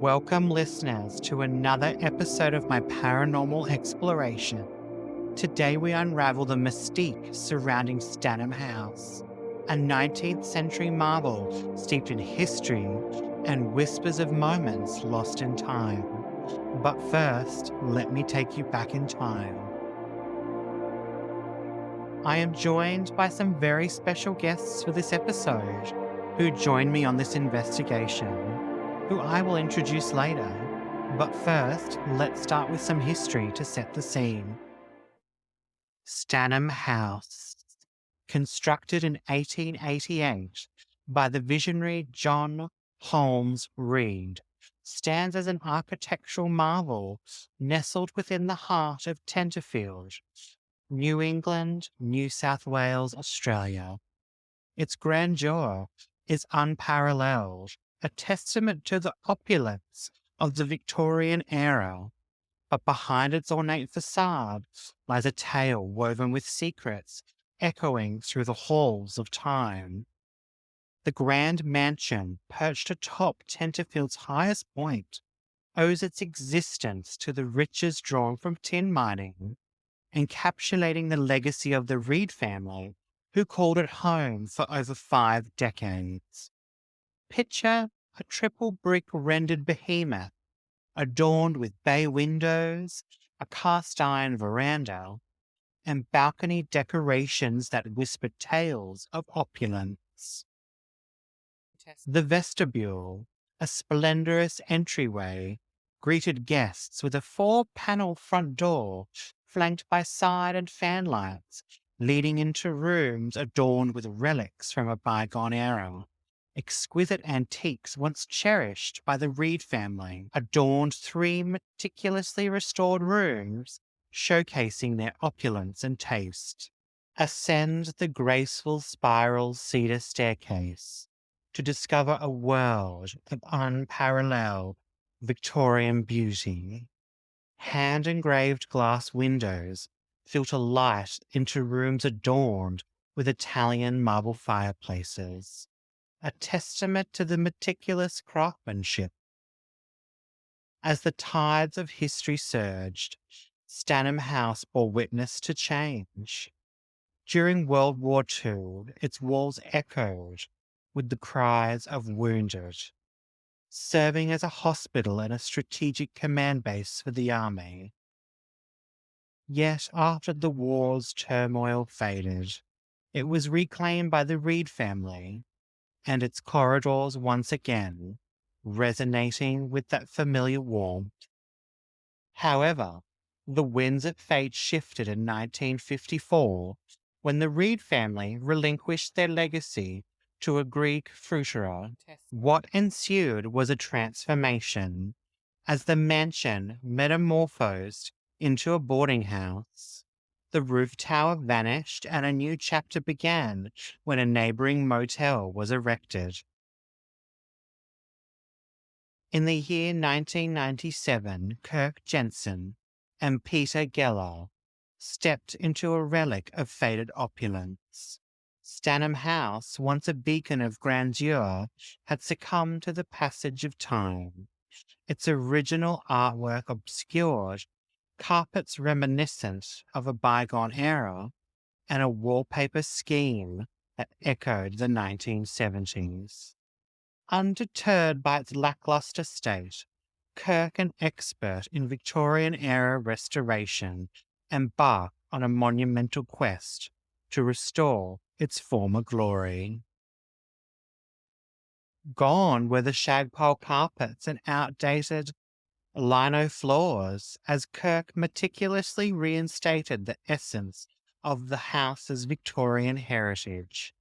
Welcome, listeners, to another episode of my paranormal exploration. Today, we unravel the mystique surrounding Stannum House, a 19th century marvel steeped in history and whispers of moments lost in time. But first, let me take you back in time. I am joined by some very special guests for this episode who join me on this investigation, who I will introduce later. But first, let's start with some history to set the scene. Stannum House, constructed in 1888 by the visionary John Holmes Reed, stands as an architectural marvel nestled within the heart of Tenterfield, New England, New South Wales, Australia. Its grandeur is unparalleled, a testament to the opulence of the Victorian era. But behind its ornate facade lies a tale woven with secrets echoing through the halls of time. The grand mansion, perched atop Tenterfield's highest point, owes its existence to the riches drawn from tin mining, encapsulating the legacy of the Reed family, who called it home for over 5 decades. Picture a triple brick rendered behemoth, adorned with bay windows, a cast iron veranda, and balcony decorations that whisper tales of opulence. The vestibule, a splendorous entryway, greeted guests with a 4-panel front door flanked by side and fanlights, leading into rooms adorned with relics from a bygone era. Exquisite antiques once cherished by the Reed family adorned 3 meticulously restored rooms, showcasing their opulence and taste. Ascend the graceful spiral cedar staircase to discover a world of unparalleled Victorian beauty. Hand-engraved glass windows filter light into rooms adorned with Italian marble fireplaces, a testament to the meticulous craftsmanship. As the tides of history surged, Stannum House bore witness to change. During World War II, its walls echoed with the cries of wounded, serving as a hospital and a strategic command base for the army. Yet after the war's turmoil faded, it was reclaimed by the Reed family, and its corridors once again resonating with that familiar warmth. However, the winds of fate shifted in 1954 when the Reed family relinquished their legacy to a Greek fruiterer. What ensued was a transformation, as the mansion metamorphosed into a boarding house. The roof tower vanished and a new chapter began when a neighbouring motel was erected. In the year 1997, Kirk Jensen and Peter Geller stepped into a relic of faded opulence. Stannum House, once a beacon of grandeur, had succumbed to the passage of time. Its original artwork obscured, carpets reminiscent of a bygone era, and a wallpaper scheme that echoed the 1970s. Undeterred by its lackluster state, Kirk, an expert in Victorian-era restoration, embarked on a monumental quest to restore its former glory. Gone were the shagpole carpets and outdated lino floors, as Kirk meticulously reinstated the essence of the house's Victorian heritage.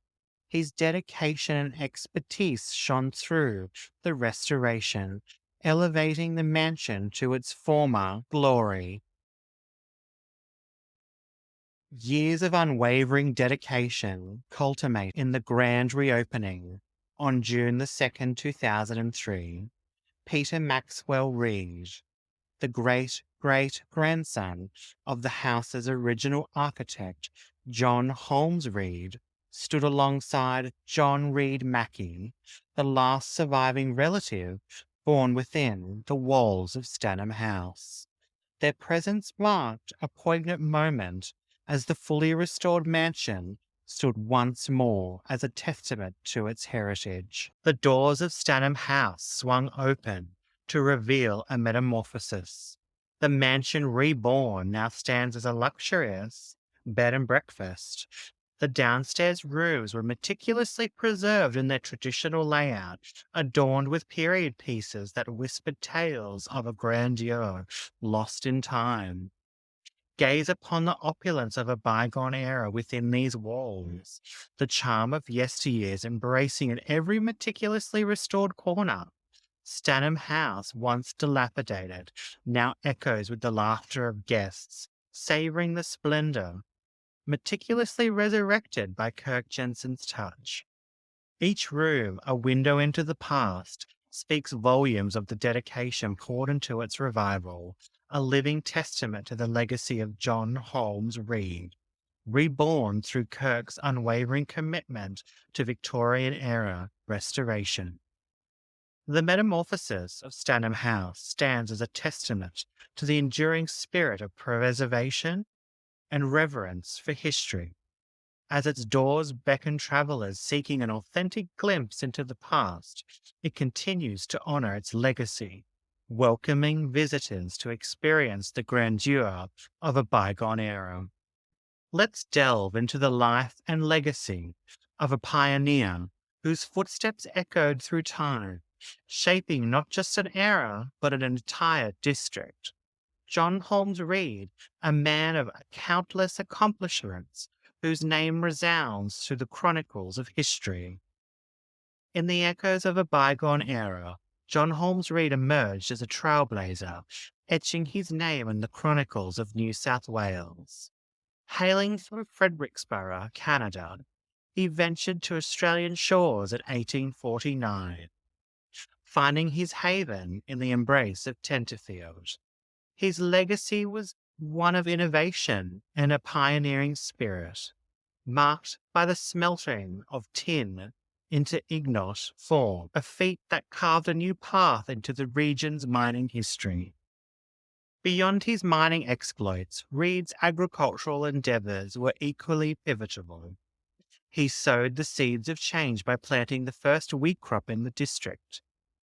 His dedication and expertise shone through the restoration, elevating the mansion to its former glory. Years of unwavering dedication culminated in the grand reopening. On June 2nd, 2003, Peter Maxwell Reed, the great-great-grandson of the house's original architect, John Holmes Reed, stood alongside John Reed Mackey, the last surviving relative born within the walls of Stannum House. Their presence marked a poignant moment as the fully restored mansion stood once more as a testament to its heritage. The doors of Stannum House swung open to reveal a metamorphosis. The mansion reborn now stands as a luxurious bed and breakfast. The downstairs rooms were meticulously preserved in their traditional layout, adorned with period pieces that whispered tales of a grandeur lost in time. Gaze upon the opulence of a bygone era within these walls, the charm of yesteryears embracing in every meticulously restored corner. Stannum House, once dilapidated, now echoes with the laughter of guests, savouring the splendour, meticulously resurrected by Kirk Jensen's touch. Each room, a window into the past, speaks volumes of the dedication poured into its revival, a living testament to the legacy of John Holmes Reed, reborn through Kirk's unwavering commitment to Victorian era restoration. The metamorphosis of Stannum House stands as a testament to the enduring spirit of preservation and reverence for history. As its doors beckon travelers seeking an authentic glimpse into the past, it continues to honor its legacy, welcoming visitors to experience the grandeur of a bygone era. Let's delve into the life and legacy of a pioneer whose footsteps echoed through time, shaping not just an era but an entire district. John Holmes Reed, a man of countless accomplishments, whose name resounds through the chronicles of history. In the echoes of a bygone era, John Holmes Reed emerged as a trailblazer, etching his name in the chronicles of New South Wales. Hailing from Fredericksburg, Canada, he ventured to Australian shores in 1849, finding his haven in the embrace of Tenterfield. His legacy was one of innovation and a pioneering spirit, marked by the smelting of tin into ignot form, a feat that carved a new path into the region's mining history. Beyond his mining exploits, Reed's agricultural endeavours were equally pivotal. He sowed the seeds of change by planting the first wheat crop in the district,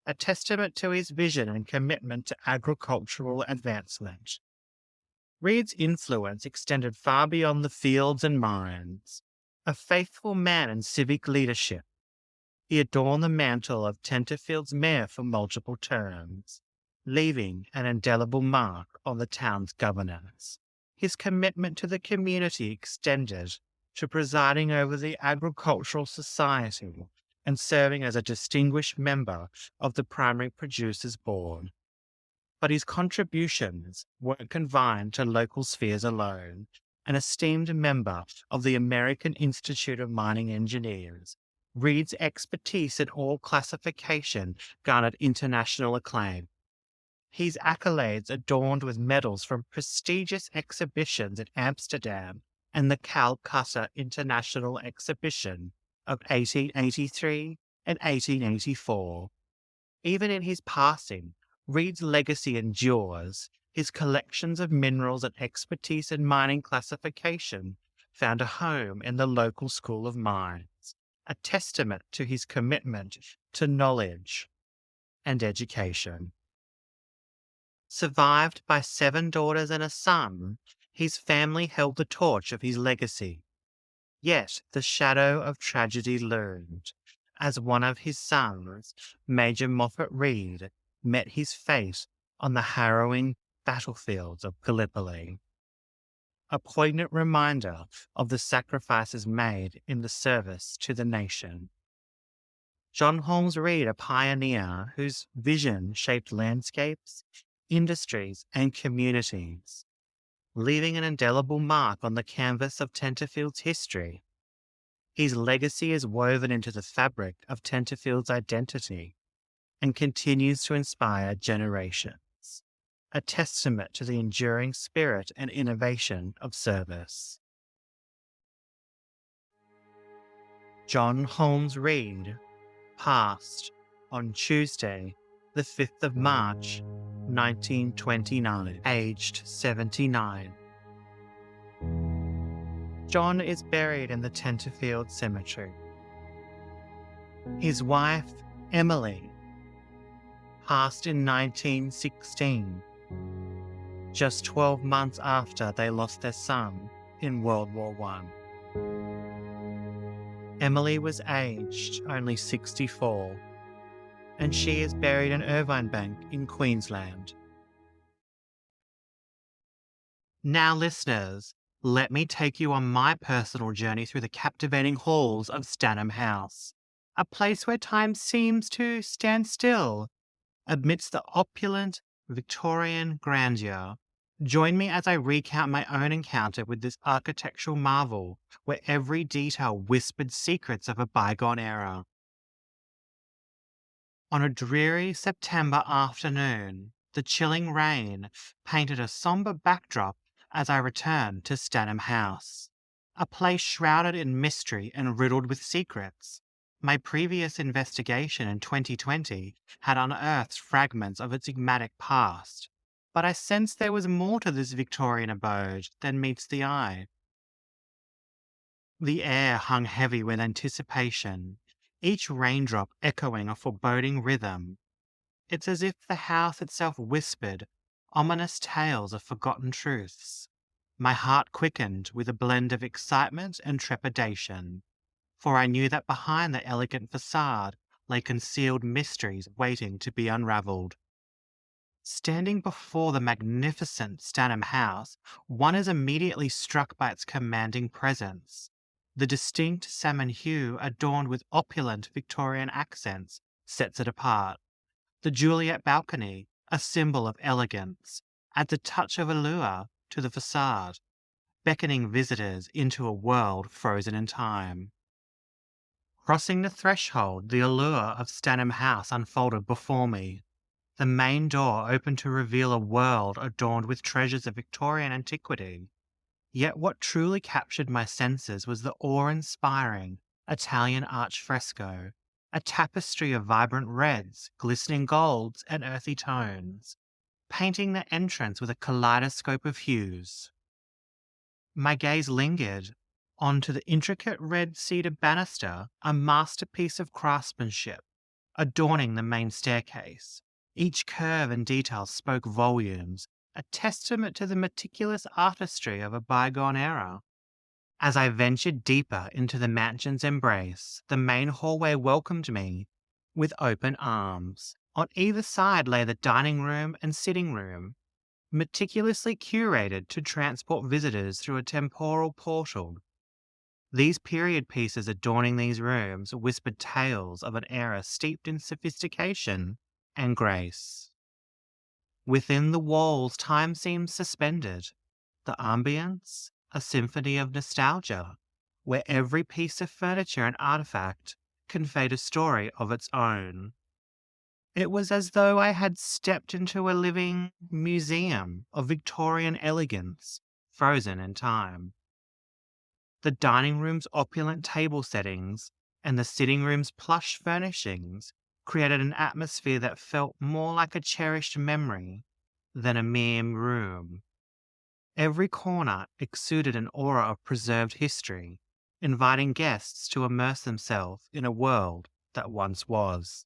a testament to his vision and commitment to agricultural advancement. Reed's influence extended far beyond the fields and mines. A faithful man in civic leadership, he adorned the mantle of Tenterfield's mayor for multiple terms, leaving an indelible mark on the town's governance. His commitment to the community extended to presiding over the agricultural society and serving as a distinguished member of the primary producers board. But his contributions weren't confined to local spheres alone. An esteemed member of the American Institute of Mining Engineers, Reed's expertise in ore classification garnered international acclaim. His accolades adorned with medals from prestigious exhibitions in Amsterdam and the Calcutta International Exhibition of 1883 and 1884. Even in his passing, Reed's legacy endures. His collections of minerals and expertise in mining classification found a home in the local School of Mines, a testament to his commitment to knowledge and education. Survived by 7 daughters and a son, his family held the torch of his legacy. Yet the shadow of tragedy loomed, as one of his sons, Major Moffat Reed, met his fate on the harrowing battlefields of Gallipoli. A poignant reminder of the sacrifices made in the service to the nation. John Holmes Reed, a pioneer whose vision shaped landscapes, industries, and communities, leaving an indelible mark on the canvas of Tenterfield's history. His legacy is woven into the fabric of Tenterfield's identity and continues to inspire generations, a testament to the enduring spirit and innovation of service. John Holmes Reed passed on Tuesday, the 5th of March, 1929, aged 79. John is buried in the Tenterfield Cemetery. His wife, Emily, passed in 1916, just 12 months after they lost their son in World War I. Emily was aged only 64, and she is buried in Irvine Bank in Queensland. Now, listeners, let me take you on my personal journey through the captivating halls of Stannum House, a place where time seems to stand still amidst the opulent Victorian grandeur. Join me as I recount my own encounter with this architectural marvel, where every detail whispered secrets of a bygone era. On a dreary September afternoon, the chilling rain painted a somber backdrop as I returned to Stannum House, a place shrouded in mystery and riddled with secrets. My previous investigation in 2020 had unearthed fragments of its enigmatic past, but I sensed there was more to this Victorian abode than meets the eye. The air hung heavy with anticipation, each raindrop echoing a foreboding rhythm. It's as if the house itself whispered ominous tales of forgotten truths. My heart quickened with a blend of excitement and trepidation, for I knew that behind the elegant facade lay concealed mysteries waiting to be unravelled. Standing before the magnificent Stannum House, one is immediately struck by its commanding presence. The distinct salmon hue adorned with opulent Victorian accents sets it apart. The Juliet balcony, a symbol of elegance, adds a touch of allure to the facade, beckoning visitors into a world frozen in time. Crossing the threshold, the allure of Stannum House unfolded before me. The main door opened to reveal a world adorned with treasures of Victorian antiquity. Yet what truly captured my senses was the awe-inspiring Italian archfresco, a tapestry of vibrant reds, glistening golds, and earthy tones, painting the entrance with a kaleidoscope of hues. My gaze lingered onto the intricate red cedar banister, a masterpiece of craftsmanship, adorning the main staircase. Each curve and detail spoke volumes, a testament to the meticulous artistry of a bygone era. As I ventured deeper into the mansion's embrace, the main hallway welcomed me with open arms. On either side lay the dining room and sitting room, meticulously curated to transport visitors through a temporal portal. These period pieces adorning these rooms whispered tales of an era steeped in sophistication and grace. Within the walls, time seemed suspended, the ambience a symphony of nostalgia, where every piece of furniture and artifact conveyed a story of its own. It was as though I had stepped into a living museum of Victorian elegance, frozen in time. The dining room's opulent table settings and the sitting room's plush furnishings created an atmosphere that felt more like a cherished memory than a mere room. Every corner exuded an aura of preserved history, inviting guests to immerse themselves in a world that once was.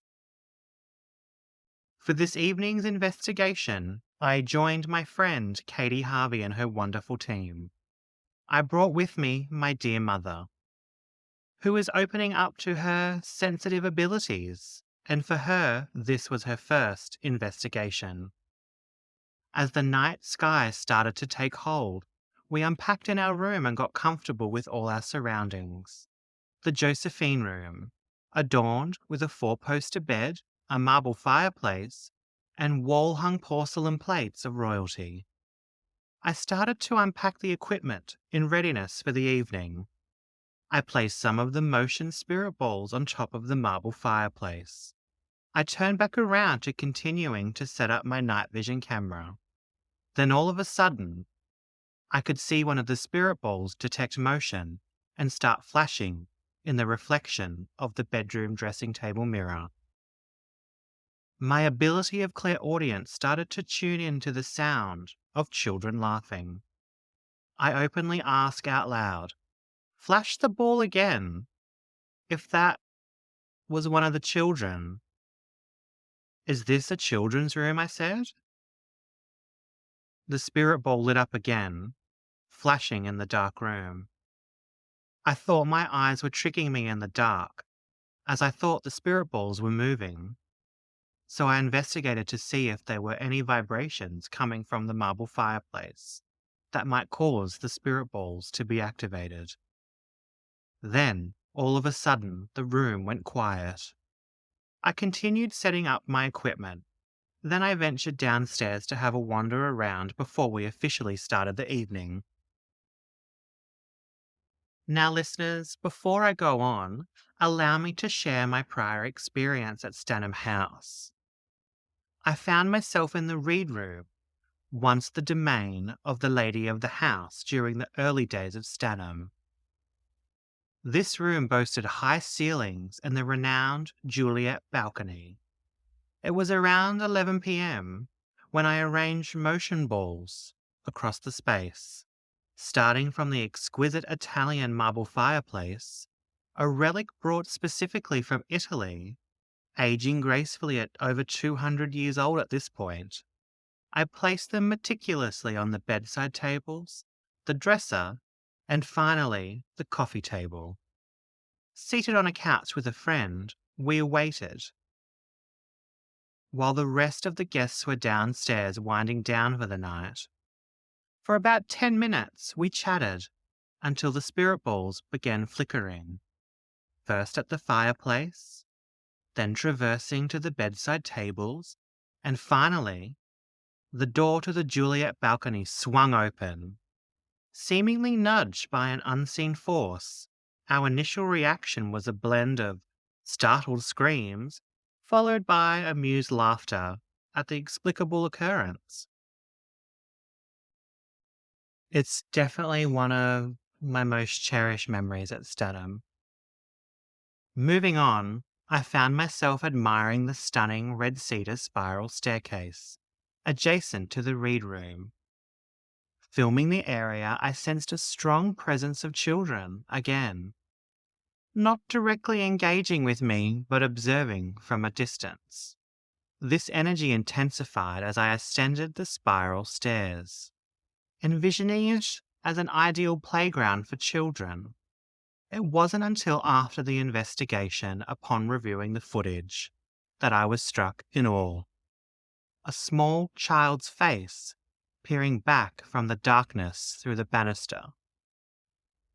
For this evening's investigation, I joined my friend Katie Harvey and her wonderful team. I brought with me my dear mother, who is opening up to her sensitive abilities, and for her, this was her first investigation. As the night sky started to take hold, we unpacked in our room and got comfortable with all our surroundings. The Josephine room, adorned with a four-poster bed, a marble fireplace, and wall-hung porcelain plates of royalty. I started to unpack the equipment in readiness for the evening. I placed some of the motion spirit balls on top of the marble fireplace. I turned back around to continuing to set up my night vision camera. Then all of a sudden, I could see one of the spirit balls detect motion and start flashing in the reflection of the bedroom dressing table mirror. My ability of clairaudience started to tune into the sound of children laughing. I openly ask out loud, "Flash the ball again." If that was one of the children. "Is this a children's room?" I said. The spirit ball lit up again, flashing in the dark room. I thought my eyes were tricking me in the dark, as I thought the spirit balls were moving. So I investigated to see if there were any vibrations coming from the marble fireplace that might cause the spirit balls to be activated. Then, all of a sudden, the room went quiet. I continued setting up my equipment. Then I ventured downstairs to have a wander around before we officially started the evening. Now, listeners, before I go on, allow me to share my prior experience at Stannum House. I found myself in the read room, once the domain of the lady of the house during the early days of Stannum. This room boasted high ceilings and the renowned Juliet balcony. It was around 11 p.m. when I arranged motion balls across the space, starting from the exquisite Italian marble fireplace, a relic brought specifically from Italy, aging gracefully at over 200 years old at this point. I placed them meticulously on the bedside tables, the dresser, and finally the coffee table. Seated on a couch with a friend, we waited while the rest of the guests were downstairs winding down for the night. For about 10 minutes, we chatted until the spirit balls began flickering, first at the fireplace, then traversing to the bedside tables, and finally, the door to the Juliet balcony swung open. Seemingly nudged by an unseen force, our initial reaction was a blend of startled screams followed by amused laughter at the inexplicable occurrence. It's definitely one of my most cherished memories at Stedham. Moving on, I found myself admiring the stunning red cedar spiral staircase, adjacent to the read room. Filming the area, I sensed a strong presence of children again, not directly engaging with me, but observing from a distance. This energy intensified as I ascended the spiral stairs, envisioning it as an ideal playground for children. It wasn't until after the investigation, upon reviewing the footage, that I was struck in awe. A small child's face peering back from the darkness through the banister.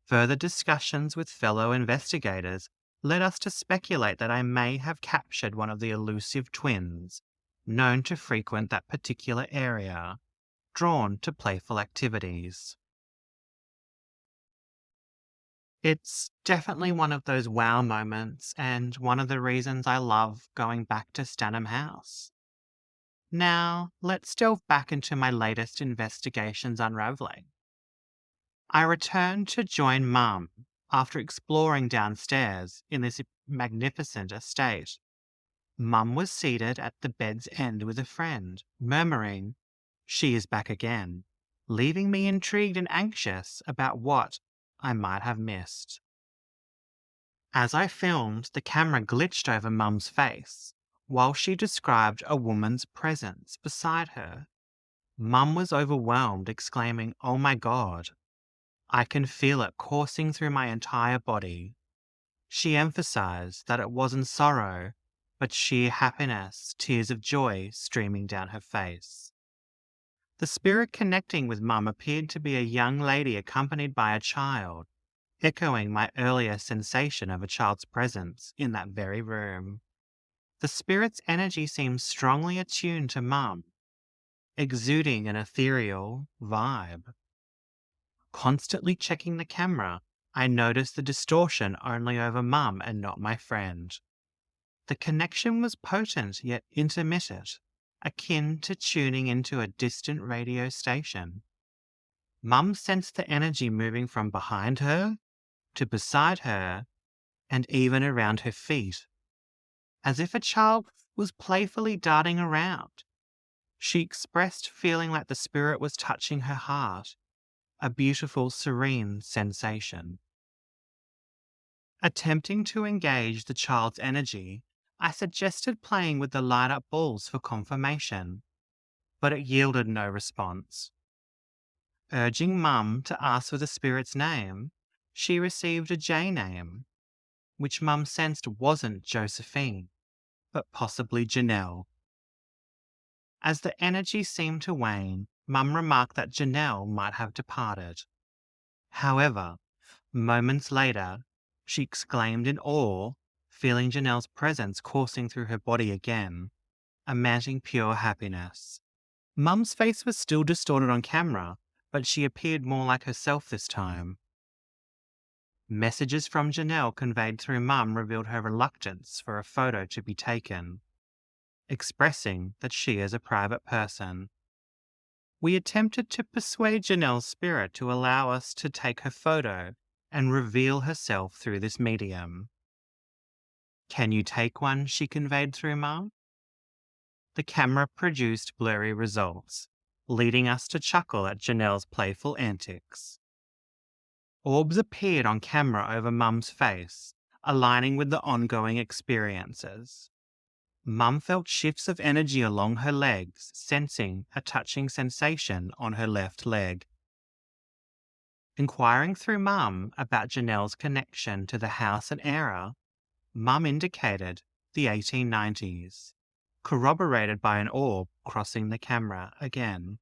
Further discussions with fellow investigators led us to speculate that I may have captured one of the elusive twins known to frequent that particular area, drawn to playful activities. It's definitely one of those wow moments and one of the reasons I love going back to Stannum House. Now, let's delve back into my latest investigations unraveling. I returned to join Mum after exploring downstairs in this magnificent estate. Mum was seated at the bed's end with a friend, murmuring, "She is back again," leaving me intrigued and anxious about what I might have missed. As I filmed, the camera glitched over Mum's face while she described a woman's presence beside her. Mum was overwhelmed, exclaiming, "Oh my God, I can feel it coursing through my entire body." She emphasized that it wasn't sorrow, but sheer happiness, tears of joy streaming down her face. The spirit connecting with Mum appeared to be a young lady accompanied by a child, echoing my earlier sensation of a child's presence in that very room. The spirit's energy seemed strongly attuned to Mum, exuding an ethereal vibe. Constantly checking the camera, I noticed the distortion only over Mum and not my friend. The connection was potent yet intermittent, akin to tuning into a distant radio station. Mum sensed the energy moving from behind her to beside her and even around her feet. as if a child was playfully darting around. She expressed feeling like the spirit was touching her heart, a beautiful, serene sensation. Attempting to engage the child's energy, I suggested playing with the light-up balls for confirmation, but it yielded no response. Urging Mum to ask for the spirit's name, she received a J name, which Mum sensed wasn't Josephine, but possibly Janelle. As the energy seemed to wane, Mum remarked that Janelle might have departed. However, moments later, she exclaimed in awe, feeling Janelle's presence coursing through her body again, emanting pure happiness. Mum's face was still distorted on camera, but she appeared more like herself this time. Messages from Janelle conveyed through Mum revealed her reluctance for a photo to be taken, expressing that she is a private person. We attempted to persuade Janelle's spirit to allow us to take her photo and reveal herself through this medium. "Can you take one?" she conveyed through Mum. The camera produced blurry results, leading us to chuckle at Janelle's playful antics. Orbs appeared on camera over Mum's face, aligning with the ongoing experiences. Mum felt shifts of energy along her legs, sensing a touching sensation on her left leg. Inquiring through Mum about Janelle's connection to the house and era, Mum indicated the 1890s, corroborated by an orb crossing the camera again.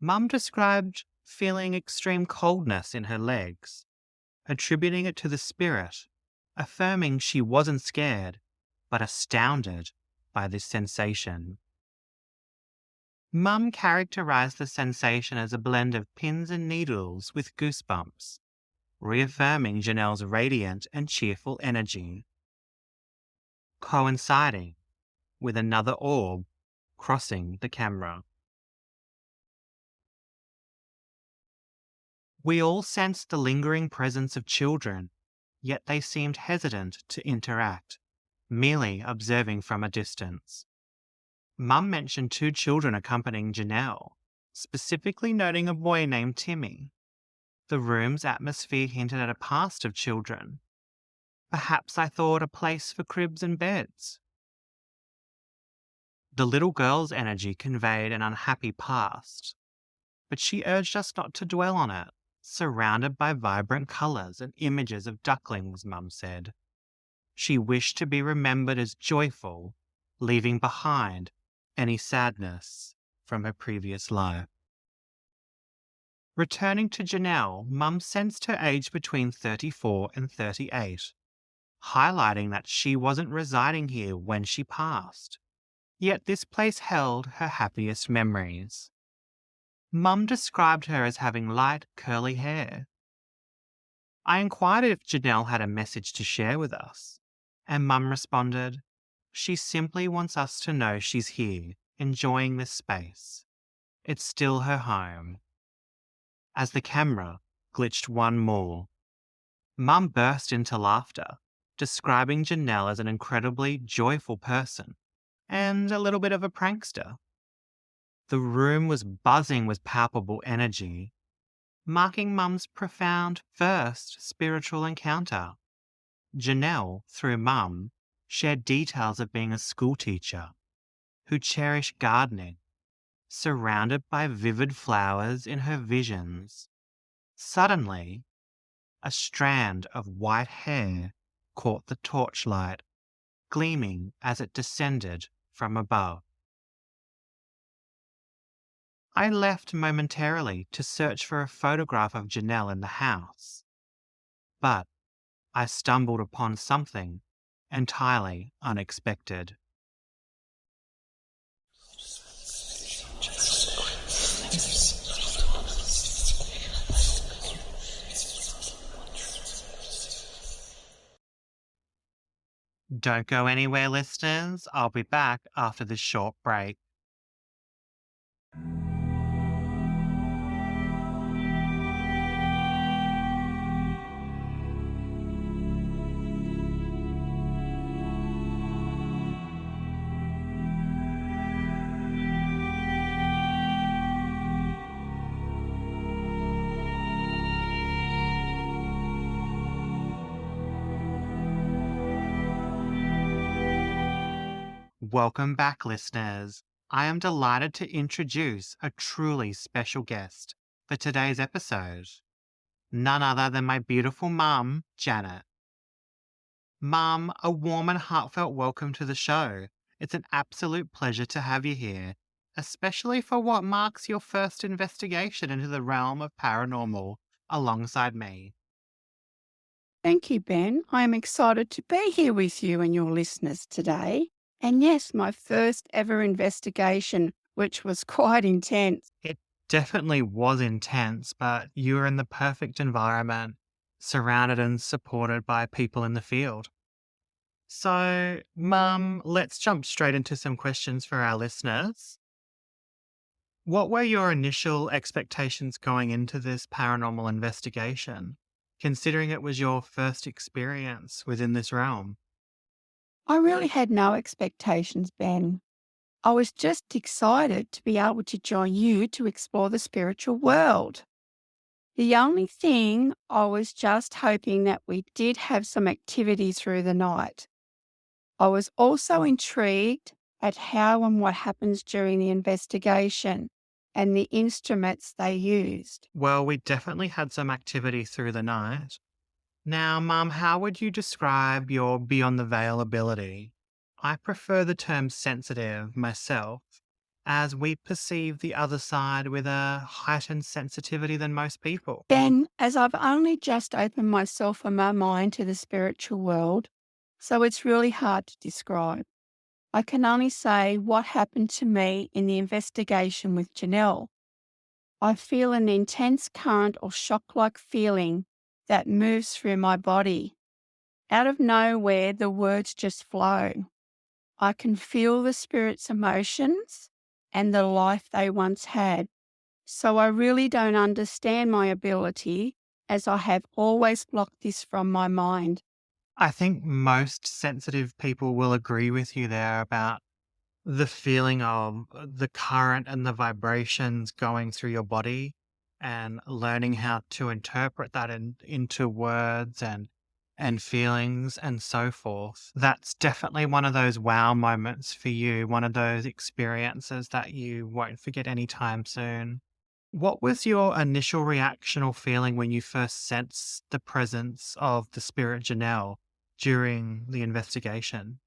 Mum described feeling extreme coldness in her legs, attributing it to the spirit, affirming she wasn't scared, but astounded by this sensation. Mum characterized the sensation as a blend of pins and needles with goosebumps, reaffirming Janelle's radiant and cheerful energy, coinciding with another orb crossing the camera. We all sensed the lingering presence of children, yet they seemed hesitant to interact, merely observing from a distance. Mum mentioned 2 children accompanying Janelle, specifically noting a boy named Timmy. The room's atmosphere hinted at a past of children. Perhaps I thought a place for cribs and beds. The little girl's energy conveyed an unhappy past, but she urged us not to dwell on it, surrounded by vibrant colours and images of ducklings, Mum said. She wished to be remembered as joyful, leaving behind any sadness from her previous life. Returning to Janelle, Mum sensed her age between 34 and 38, highlighting that she wasn't residing here when she passed. Yet this place held her happiest memories. Mum described her as having light, curly hair. I inquired if Janelle had a message to share with us, and Mum responded, "She simply wants us to know she's here, enjoying this space. It's still her home." As the camera glitched one more, Mum burst into laughter, describing Janelle as an incredibly joyful person and a little bit of a prankster. The room was buzzing with palpable energy, marking Mum's profound first spiritual encounter. Janelle, through Mum, shared details of being a schoolteacher who cherished gardening, surrounded by vivid flowers in her visions. Suddenly, a strand of white hair caught the torchlight, gleaming as it descended from above. I left momentarily to search for a photograph of Janelle in the house, but I stumbled upon something entirely unexpected. Don't go anywhere, listeners. I'll be back after this short break. Welcome back, listeners. I am delighted to introduce a truly special guest for today's episode. None other than my beautiful mum, Janet. Mum, a warm and heartfelt welcome to the show. It's an absolute pleasure to have you here, especially for what marks your first investigation into the realm of paranormal alongside me. Thank you, Ben. I am excited to be here with you and your listeners today. And yes, my first ever investigation, which was quite intense. It definitely was intense, but you were in the perfect environment, surrounded and supported by people in the field. So, Mum, let's jump straight into some questions for our listeners. What were your initial expectations going into this paranormal investigation, considering it was your first experience within this realm? I really had no expectations, Ben. I was just excited to be able to join you to explore the spiritual world. The only thing I was just hoping that we did have some activity through the night. I was also intrigued at how and what happens during the investigation and the instruments they used. Well, we definitely had some activity through the night. Now, Mum, how would you describe your beyond the veil ability? I prefer the term sensitive myself, as we perceive the other side with a heightened sensitivity than most people. Then, as I've only just opened myself and my mind to the spiritual world, so it's really hard to describe. I can only say what happened to me in the investigation with Janelle. I feel an intense current or shock like feeling that moves through my body. Out of nowhere, the words just flow. I can feel the spirit's emotions and the life they once had. So I really don't understand my ability, as I have always blocked this from my mind. I think most sensitive people will agree with you there about the feeling of the current and the vibrations going through your body and learning how to interpret that into words and feelings and so forth. That's definitely one of those wow moments for you, one of those experiences that you won't forget anytime soon. What was your initial reaction or feeling when you first sensed the presence of the spirit Janelle during the investigation?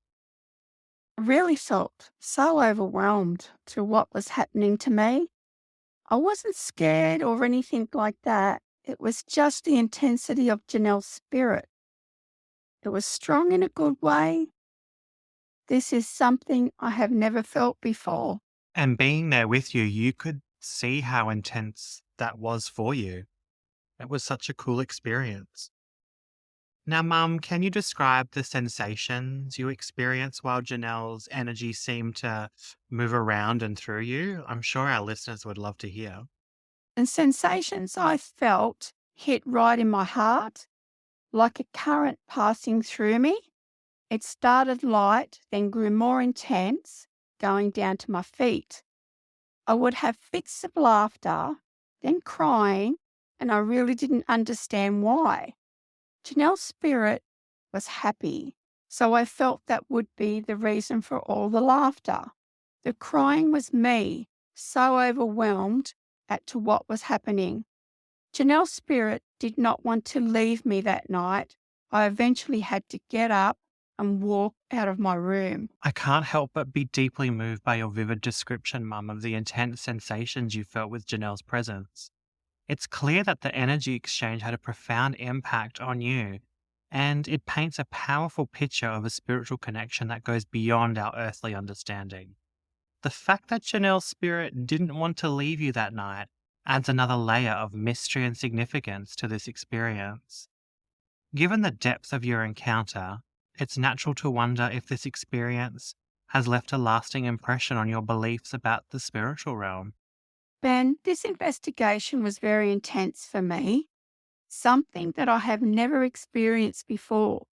I really felt so overwhelmed to what was happening to me. I wasn't scared or anything like that. It was just the intensity of Janelle's spirit. It was strong in a good way. This is something I have never felt before. And being there with you, you could see how intense that was for you. It was such a cool experience. Now, Mum, can you describe the sensations you experienced while Janelle's energy seemed to move around and through you? I'm sure our listeners would love to hear. And sensations I felt hit right in my heart, like a current passing through me. It started light, then grew more intense, going down to my feet. I would have fits of laughter, then crying, and I really didn't understand why. Janelle's spirit was happy, so I felt that would be the reason for all the laughter. The crying was me, so overwhelmed at to what was happening. Janelle's spirit did not want to leave me that night. I eventually had to get up and walk out of my room. I can't help but be deeply moved by your vivid description, Mum, of the intense sensations you felt with Janelle's presence. It's clear that the energy exchange had a profound impact on you, and it paints a powerful picture of a spiritual connection that goes beyond our earthly understanding. The fact that Janelle's spirit didn't want to leave you that night adds another layer of mystery and significance to this experience. Given the depth of your encounter, it's natural to wonder if this experience has left a lasting impression on your beliefs about the spiritual realm. Ben, this investigation was very intense for me, something that I have never experienced before.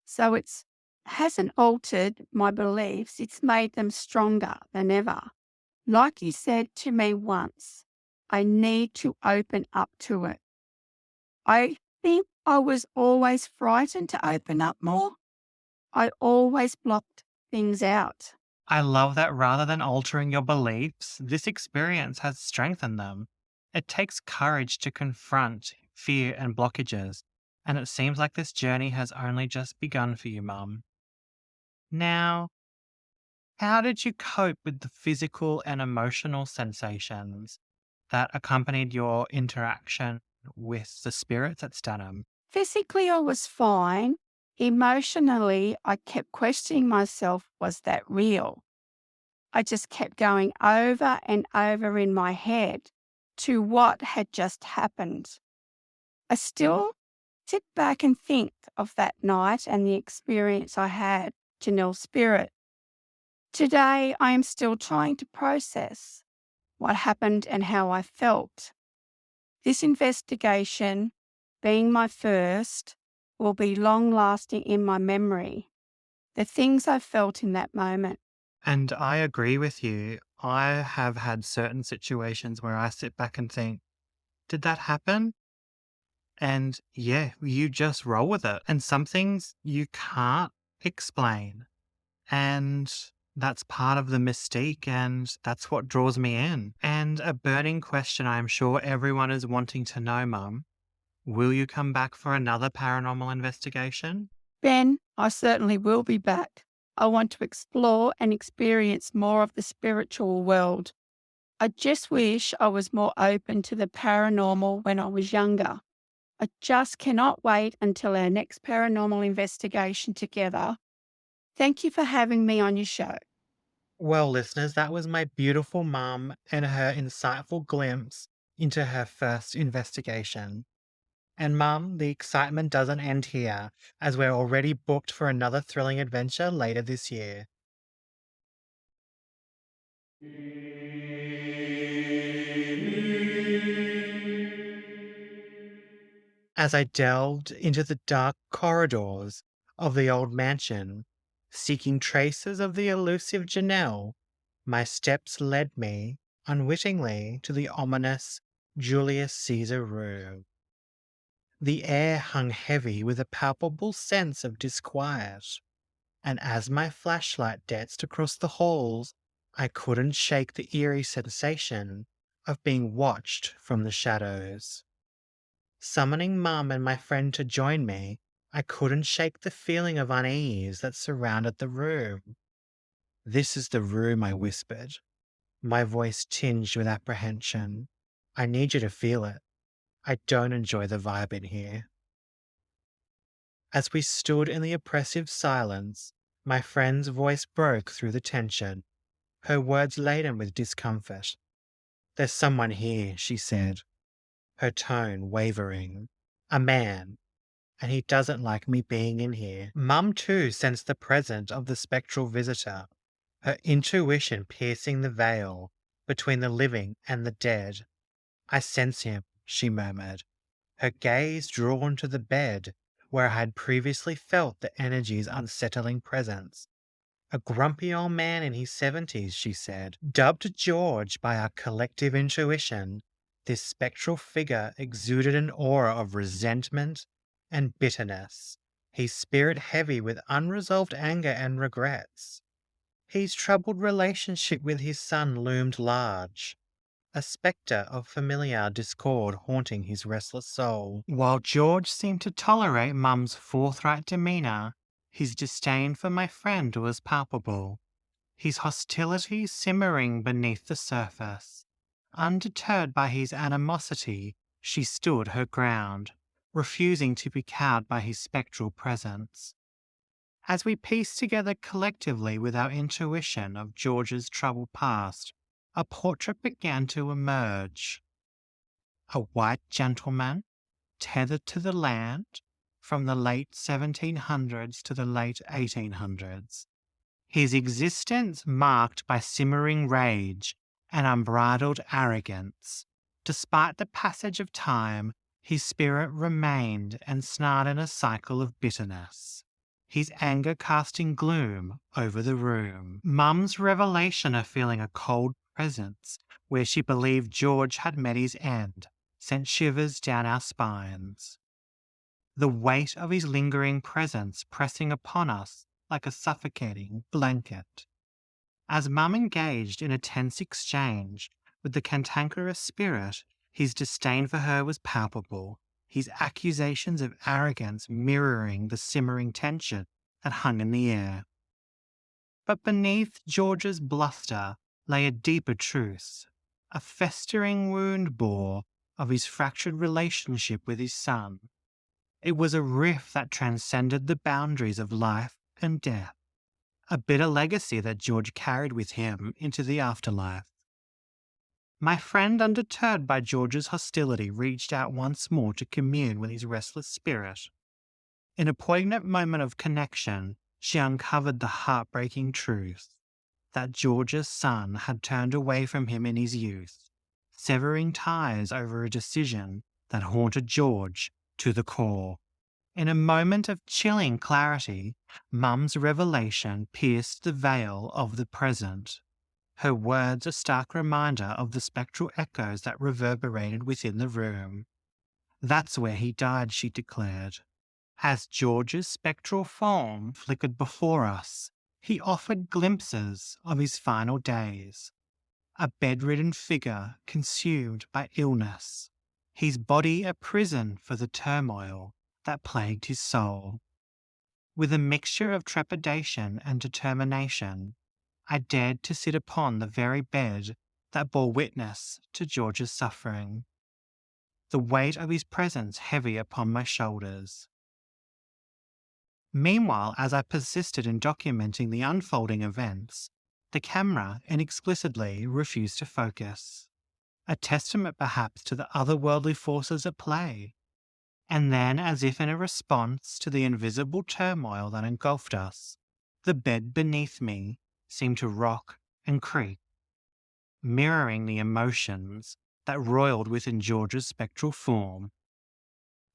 So it's hasn't altered my beliefs, it's made them stronger than ever. Like you said to me once, I need to open up to it. I think I was always frightened to open up more. I always blocked things out. I love that rather than altering your beliefs, this experience has strengthened them. It takes courage to confront fear and blockages, and it seems like this journey has only just begun for you, Mum. Now, how did you cope with the physical and emotional sensations that accompanied your interaction with the spirits at Stannum? Physically, I was fine. Emotionally, I kept questioning myself, was that real? I just kept going over and over in my head to what had just happened. I still sit back and think of that night and the experience I had to Nell Spirit. Today, I am still trying to process what happened and how I felt. This investigation, being my first, will be long lasting in my memory. The things I felt in that moment. And I agree with you. I have had certain situations where I sit back and think, did that happen? And yeah, you just roll with it. And some things you can't explain. And that's part of the mystique, and that's what draws me in. And a burning question I'm sure everyone is wanting to know, Mum. Will you come back for another paranormal investigation? Ben, I certainly will be back. I want to explore and experience more of the spiritual world. I just wish I was more open to the paranormal when I was younger. I just cannot wait until our next paranormal investigation together. Thank you for having me on your show. Well, listeners, that was my beautiful mum and her insightful glimpse into her first investigation. And mum, the excitement doesn't end here, as we're already booked for another thrilling adventure later this year. As I delved into the dark corridors of the old mansion, seeking traces of the elusive Janelle, my steps led me, unwittingly, to the ominous Julius Caesar room. The air hung heavy with a palpable sense of disquiet, and as my flashlight danced across the halls, I couldn't shake the eerie sensation of being watched from the shadows. Summoning Mum and my friend to join me, I couldn't shake the feeling of unease that surrounded the room. "This is the room," I whispered, my voice tinged with apprehension. "I need you to feel it. I don't enjoy the vibe in here." As we stood in the oppressive silence, my friend's voice broke through the tension, her words laden with discomfort. "There's someone here," she said, her tone wavering. "A man, and he doesn't like me being in here." Mum too sensed the presence of the spectral visitor, her intuition piercing the veil between the living and the dead. "I sense him," she murmured, her gaze drawn to the bed where I had previously felt the energy's unsettling presence. "A grumpy old man in his 70s, she said. Dubbed George by our collective intuition, this spectral figure exuded an aura of resentment and bitterness, his spirit heavy with unresolved anger and regrets. His troubled relationship with his son loomed large, a spectre of familiar discord haunting his restless soul. While George seemed to tolerate Mum's forthright demeanour, his disdain for my friend was palpable, his hostility simmering beneath the surface. Undeterred by his animosity, she stood her ground, refusing to be cowed by his spectral presence. As we pieced together collectively with our intuition of George's troubled past, a portrait began to emerge. A white gentleman, tethered to the land from the late 1700s to the late 1800s. His existence marked by simmering rage and unbridled arrogance. Despite the passage of time, his spirit remained ensnared in a cycle of bitterness, his anger casting gloom over the room. Mum's revelation of feeling a cold presence where she believed George had met his end sent shivers down our spines. The weight of his lingering presence pressing upon us like a suffocating blanket. As Mum engaged in a tense exchange with the cantankerous spirit, his disdain for her was palpable, his accusations of arrogance mirroring the simmering tension that hung in the air. But beneath George's bluster lay a deeper truth. A festering wound bore of his fractured relationship with his son. It was a rift that transcended the boundaries of life and death, a bitter legacy that George carried with him into the afterlife. My friend, undeterred by George's hostility, reached out once more to commune with his restless spirit. In a poignant moment of connection, she uncovered the heartbreaking truth that George's son had turned away from him in his youth, severing ties over a decision that haunted George to the core. In a moment of chilling clarity, Mum's revelation pierced the veil of the present. Her words a stark reminder of the spectral echoes that reverberated within the room. "That's where he died," she declared. As George's spectral form flickered before us, he offered glimpses of his final days. A bedridden figure consumed by illness, his body a prison for the turmoil that plagued his soul. With a mixture of trepidation and determination, I dared to sit upon the very bed that bore witness to George's suffering, the weight of his presence heavy upon my shoulders. Meanwhile, as I persisted in documenting the unfolding events, the camera inexplicably refused to focus, a testament perhaps to the otherworldly forces at play. And then, as if in a response to the invisible turmoil that engulfed us, the bed beneath me seemed to rock and creak, mirroring the emotions that roiled within George's spectral form.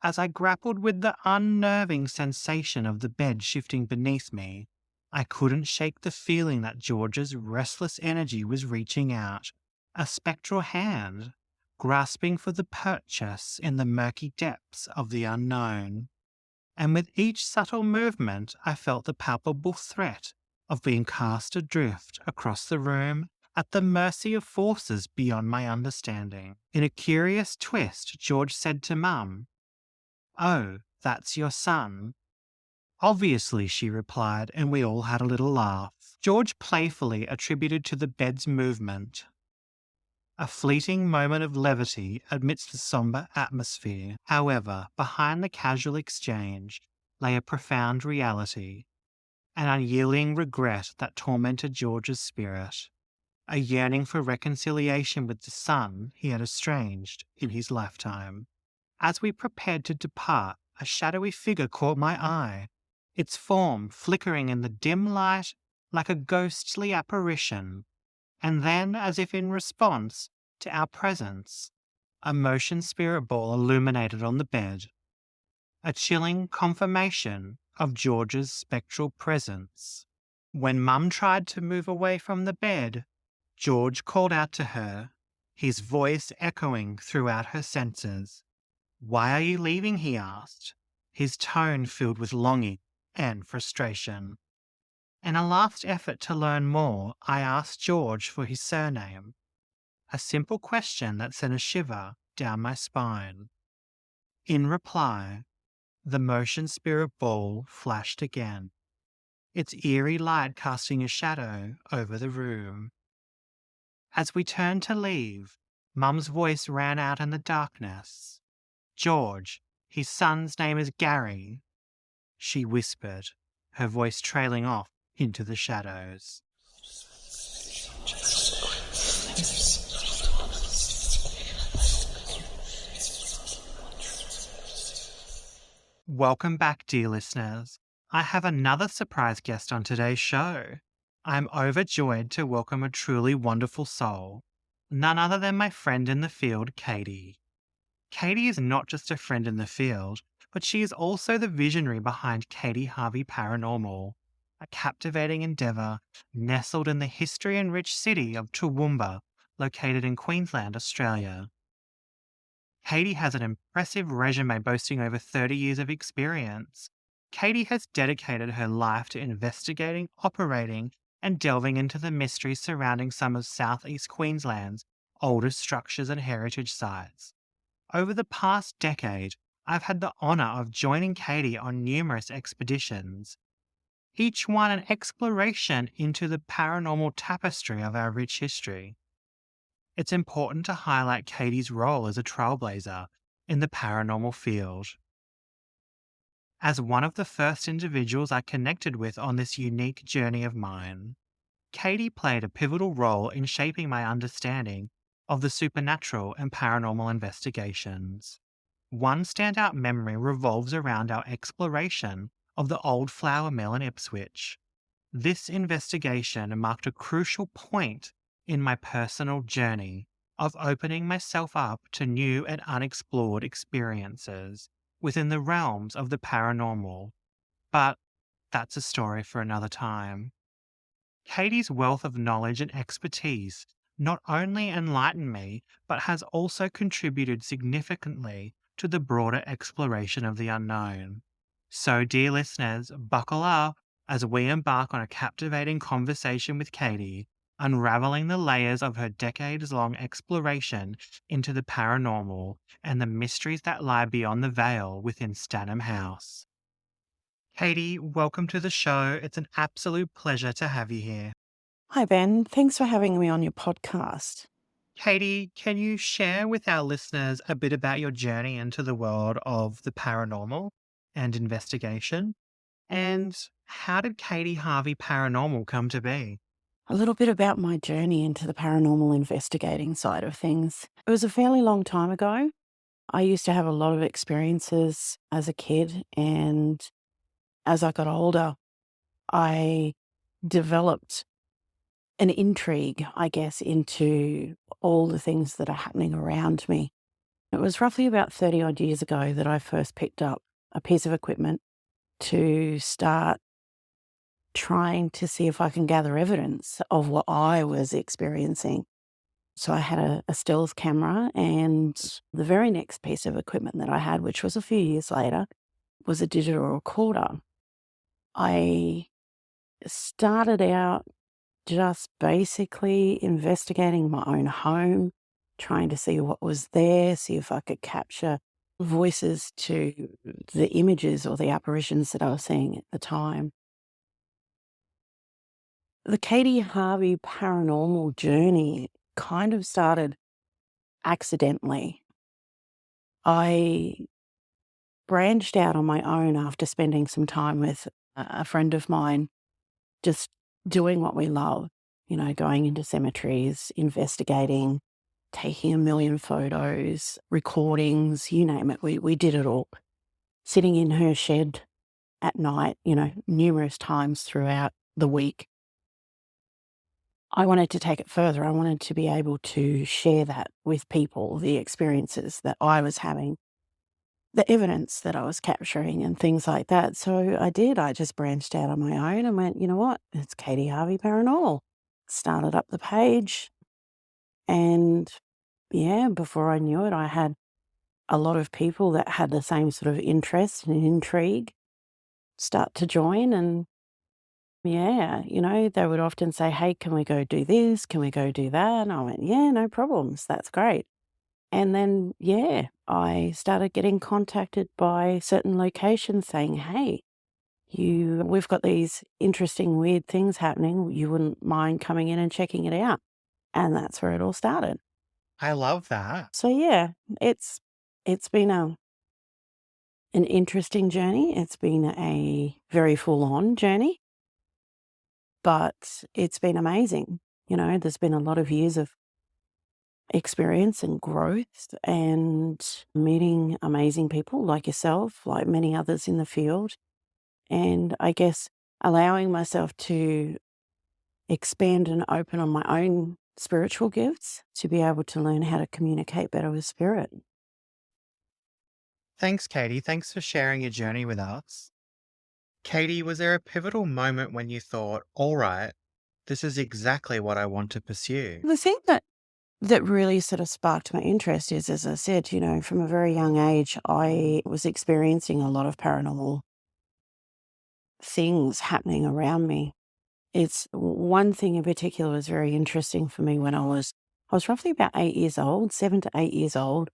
As I grappled with the unnerving sensation of the bed shifting beneath me, I couldn't shake the feeling that George's restless energy was reaching out, a spectral hand, grasping for the purchase in the murky depths of the unknown. And with each subtle movement, I felt the palpable threat of being cast adrift across the room at the mercy of forces beyond my understanding. In a curious twist, George said to Mum, "Oh, that's your son." "Obviously," she replied, and we all had a little laugh. George playfully attributed to the bed's movement a fleeting moment of levity amidst the sombre atmosphere. However, behind the casual exchange lay a profound reality, an unyielding regret that tormented George's spirit, a yearning for reconciliation with the son he had estranged in his lifetime. As we prepared to depart, a shadowy figure caught my eye, its form flickering in the dim light like a ghostly apparition. And then, as if in response to our presence, a motion spirit ball illuminated on the bed, a chilling confirmation of George's spectral presence. When Mum tried to move away from the bed, George called out to her, his voice echoing throughout her senses. "Why are you leaving?" he asked, his tone filled with longing and frustration. In a last effort to learn more, I asked George for his surname, a simple question that sent a shiver down my spine. In reply, the motion spirit ball flashed again, its eerie light casting a shadow over the room. As we turned to leave, Mum's voice ran out in the darkness. "George, his son's name is Gary," she whispered, her voice trailing off into the shadows. Welcome back, dear listeners. I have another surprise guest on today's show. I'm overjoyed to welcome a truly wonderful soul, none other than my friend in the field, Katie. Katie is not just a friend in the field, but she is also the visionary behind Katie Harvey Paranormal, a captivating endeavour nestled in the history-enriched city of Toowoomba, located in Queensland, Australia. Katie has an impressive resume boasting over 30 years of experience. Katie has dedicated her life to investigating, operating, and delving into the mysteries surrounding some of southeast Queensland's oldest structures and heritage sites. Over the past decade, I've had the honour of joining Katie on numerous expeditions, each one an exploration into the paranormal tapestry of our rich history. It's important to highlight Katie's role as a trailblazer in the paranormal field. As one of the first individuals I connected with on this unique journey of mine, Katie played a pivotal role in shaping my understanding of the supernatural and paranormal investigations. One standout memory revolves around our exploration of the old flour mill in Ipswich. This investigation marked a crucial point in my personal journey of opening myself up to new and unexplored experiences within the realms of the paranormal. But that's a story for another time. Katie's wealth of knowledge and expertise not only enlightened me, but has also contributed significantly to the broader exploration of the unknown. So, dear listeners, buckle up as we embark on a captivating conversation with Katie, unraveling the layers of her decades long exploration into the paranormal and the mysteries that lie beyond the veil within Stannum House. Katie, welcome to the show. It's an absolute pleasure to have you here. Hi, Ben. Thanks for having me on your podcast. Katie, can you share with our listeners a bit about your journey into the world of the paranormal and investigation? And how did Katie Harvey Paranormal come to be? A little bit about my journey into the paranormal investigating side of things. It was a fairly long time ago. I used to have a lot of experiences as a kid, and as I got older, I developed an intrigue, I guess, into all the things that are happening around me. It was roughly about 30 odd years ago that I first picked up a piece of equipment to start trying to see if I can gather evidence of what I was experiencing. So I had a stills camera, and the very next piece of equipment that I had, which was a few years later, was a digital recorder. I started out just basically investigating my own home, trying to see what was there, see if I could capture voices to the images or the apparitions that I was seeing at the time. The Katie Harvey paranormal journey kind of started accidentally. I branched out on my own after spending some time with a friend of mine, just doing what we love, going into cemeteries, investigating, taking a million photos, recordings, you name it. We did it all. Sitting in her shed at night, numerous times throughout the week. I wanted to take it further. I wanted to be able to share that with people, the experiences that I was having, the evidence that I was capturing and things like that. So I did. I just branched out on my own and went, you know what? It's Katie Harvey Paranormal. Started up the page. And yeah, before I knew it, I had a lot of people that had the same sort of interest and intrigue start to join. And yeah, they would often say, hey, can we go do this? Can we go do that? And I went, yeah, no problems. That's great. And then, yeah, I started getting contacted by certain locations saying, hey, we've got these interesting, weird things happening. You wouldn't mind coming in and checking it out. And that's where it all started. I love that. So yeah, it's been an interesting journey. It's been a very full-on journey, but it's been amazing. There's been a lot of years of experience and growth and meeting amazing people like yourself, like many others in the field. And I guess allowing myself to expand and open on my own spiritual gifts to be able to learn how to communicate better with spirit. Thanks, Katie. Thanks for sharing your journey with us. Katie, was there a pivotal moment when you thought, all right, this is exactly what I want to pursue? The thing that really sort of sparked my interest is, as I said, from a very young age, I was experiencing a lot of paranormal things happening around me. It's one thing in particular was very interesting for me when I was roughly about 8 years old, 7 to 8 years old.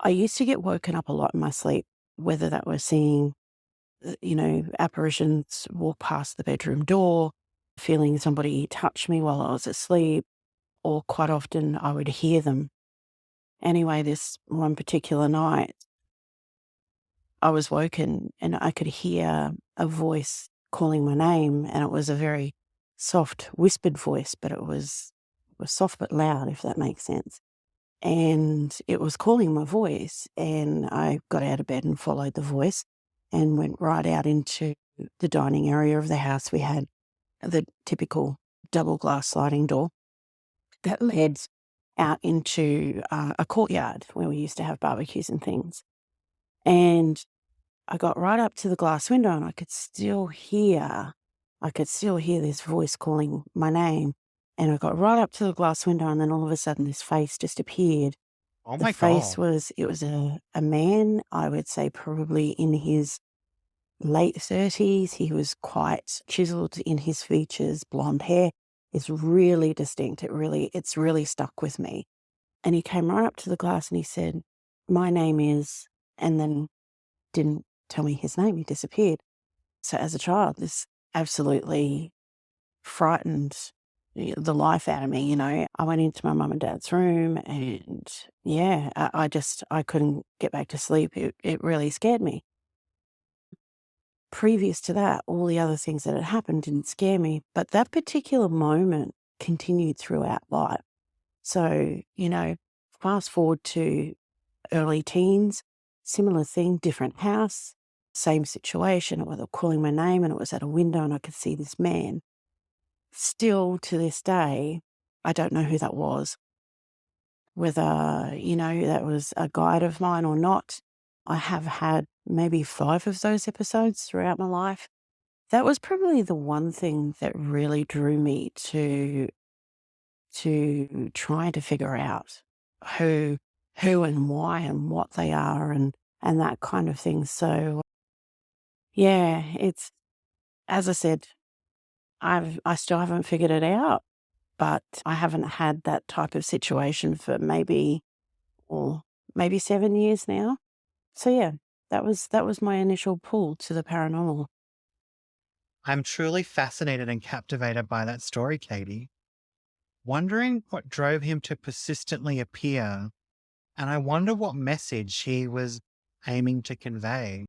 I used to get woken up a lot in my sleep, whether that was seeing, apparitions walk past the bedroom door, feeling somebody touch me while I was asleep, or quite often I would hear them. Anyway, this one particular night, I was woken and I could hear a voice calling my name, and it was a very soft, whispered voice, but it was soft but loud, if that makes sense. And it was calling my voice, and I got out of bed and followed the voice and went right out into the dining area of the house. We had the typical double glass sliding door that led out into a courtyard where we used to have barbecues and things. And I got right up to the glass window and I could still hear this voice calling my name. And I got right up to the glass window, and then all of a sudden this face just appeared. Oh The my face God. was, it was a man, I would say probably in his late 30s. He was quite chiseled in his features, blonde hair. It's really distinct. It's really stuck with me. And he came right up to the glass and he said, "My name is," and then didn't tell me his name. He disappeared. So as a child, this absolutely frightened the life out of me. I went into my mum and dad's room, and yeah, I couldn't get back to sleep. It really scared me. Previous to that, all the other things that had happened didn't scare me, but that particular moment continued throughout life. So, fast forward to early teens, similar thing, different house, same situation. It was calling my name, and it was at a window, and I could see this man. Still to this day, I don't know who that was, whether, that was a guide of mine or not. I have had maybe 5 of those episodes throughout my life. That was probably the one thing that really drew me to trying to figure out who who and why and what they are, and that kind of thing. So yeah, it's, as I said, I still haven't figured it out, but I haven't had that type of situation for maybe 7 years now. So yeah, that was my initial pull to the paranormal. I'm truly fascinated and captivated by that story, Katie. Wondering what drove him to persistently appear, and I wonder what message he was aiming to convey.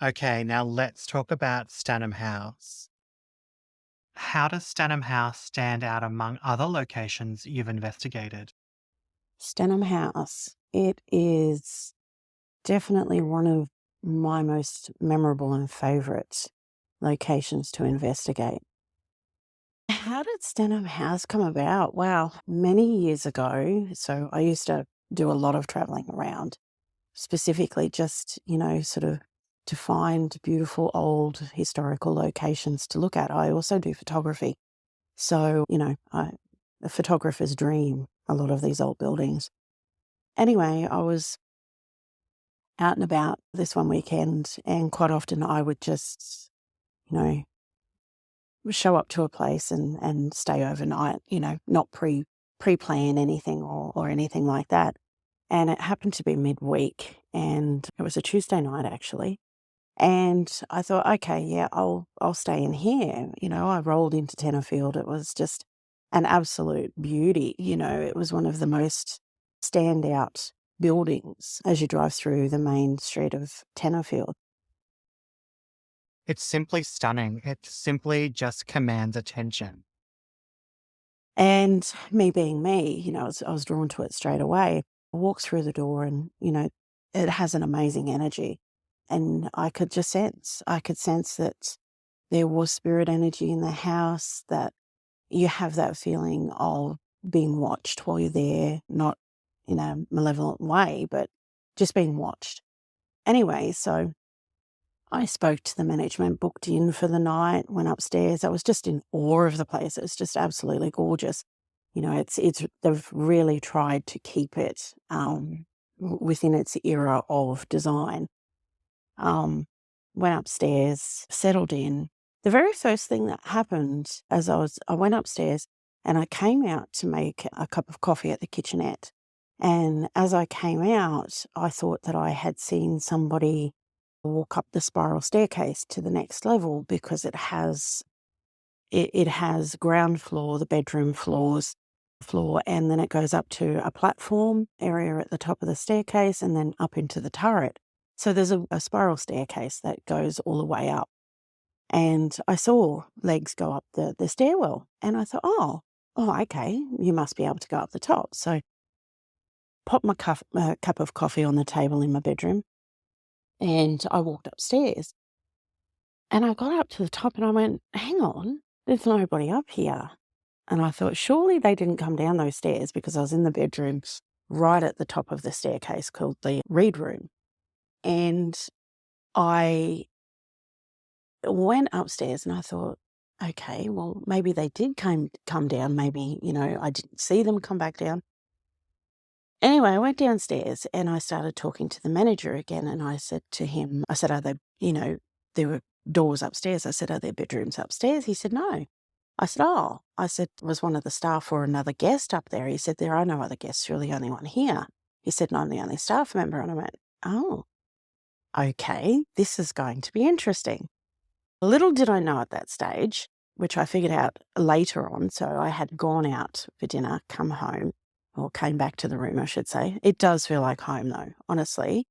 Okay, now let's talk about Stannum House. How does Stannum House stand out among other locations you've investigated? Stannum House. It is definitely one of my most memorable and favorite locations to investigate. How did Stannum House come about? Wow, many years ago. So I used to do a lot of traveling around, specifically just, sort of to find beautiful old historical locations to look at. I also do photography. So, a photographer's dream, a lot of these old buildings. Anyway, I was out and about this one weekend, and quite often I would just, you know, show up to a place and stay overnight, not pre-plan anything or anything like that. And it happened to be midweek, and it was a Tuesday night actually. And I thought, okay, yeah, I'll stay in here. I rolled into Tenterfield. It was just an absolute beauty. It was one of the most standout buildings as you drive through the main street of Tenterfield. It's simply stunning. It simply just commands attention. And me being me, I was drawn to it straight away. I walked through the door, and, it has an amazing energy. And I could sense that there was spirit energy in the house, that you have that feeling of being watched while you're there, not in a malevolent way, but just being watched. Anyway, so I spoke to the management, booked in for the night, went upstairs. I was just in awe of the place. It's just absolutely gorgeous. They've really tried to keep it within its era of design. Um, Went upstairs, settled in. The very first thing that happened as I went upstairs and I came out to make a cup of coffee at the kitchenette. And as I came out, I thought that I had seen somebody walk up the spiral staircase to the next level because it has ground floor, the bedroom floor, and then it goes up to a platform area at the top of the staircase and then up into the turret. So there's a spiral staircase that goes all the way up. And I saw legs go up the stairwell. And I thought, oh, okay, you must be able to go up the top. So popped my cup of coffee on the table in my bedroom and I walked upstairs. And I got up to the top and I went, hang on, there's nobody up here. And I thought, surely they didn't come down those stairs because I was in the bedroom right at the top of the staircase called the read room. And I went upstairs and I thought, okay, well, maybe they did come down. Maybe, I didn't see them come back down. Anyway, I went downstairs and I started talking to the manager again. And I said to him, are they, there were doors upstairs. I said, are there bedrooms upstairs? He said, no. I said, was one of the staff or another guest up there? He said, there are no other guests. You're the only one here. He said, no, I'm the only staff member. And I went, oh, okay, this is going to be interesting. Little did I know at that stage, which I figured out later on. So I had gone out for dinner, come home, or came back to the room, I should say. It does feel like home though, honestly.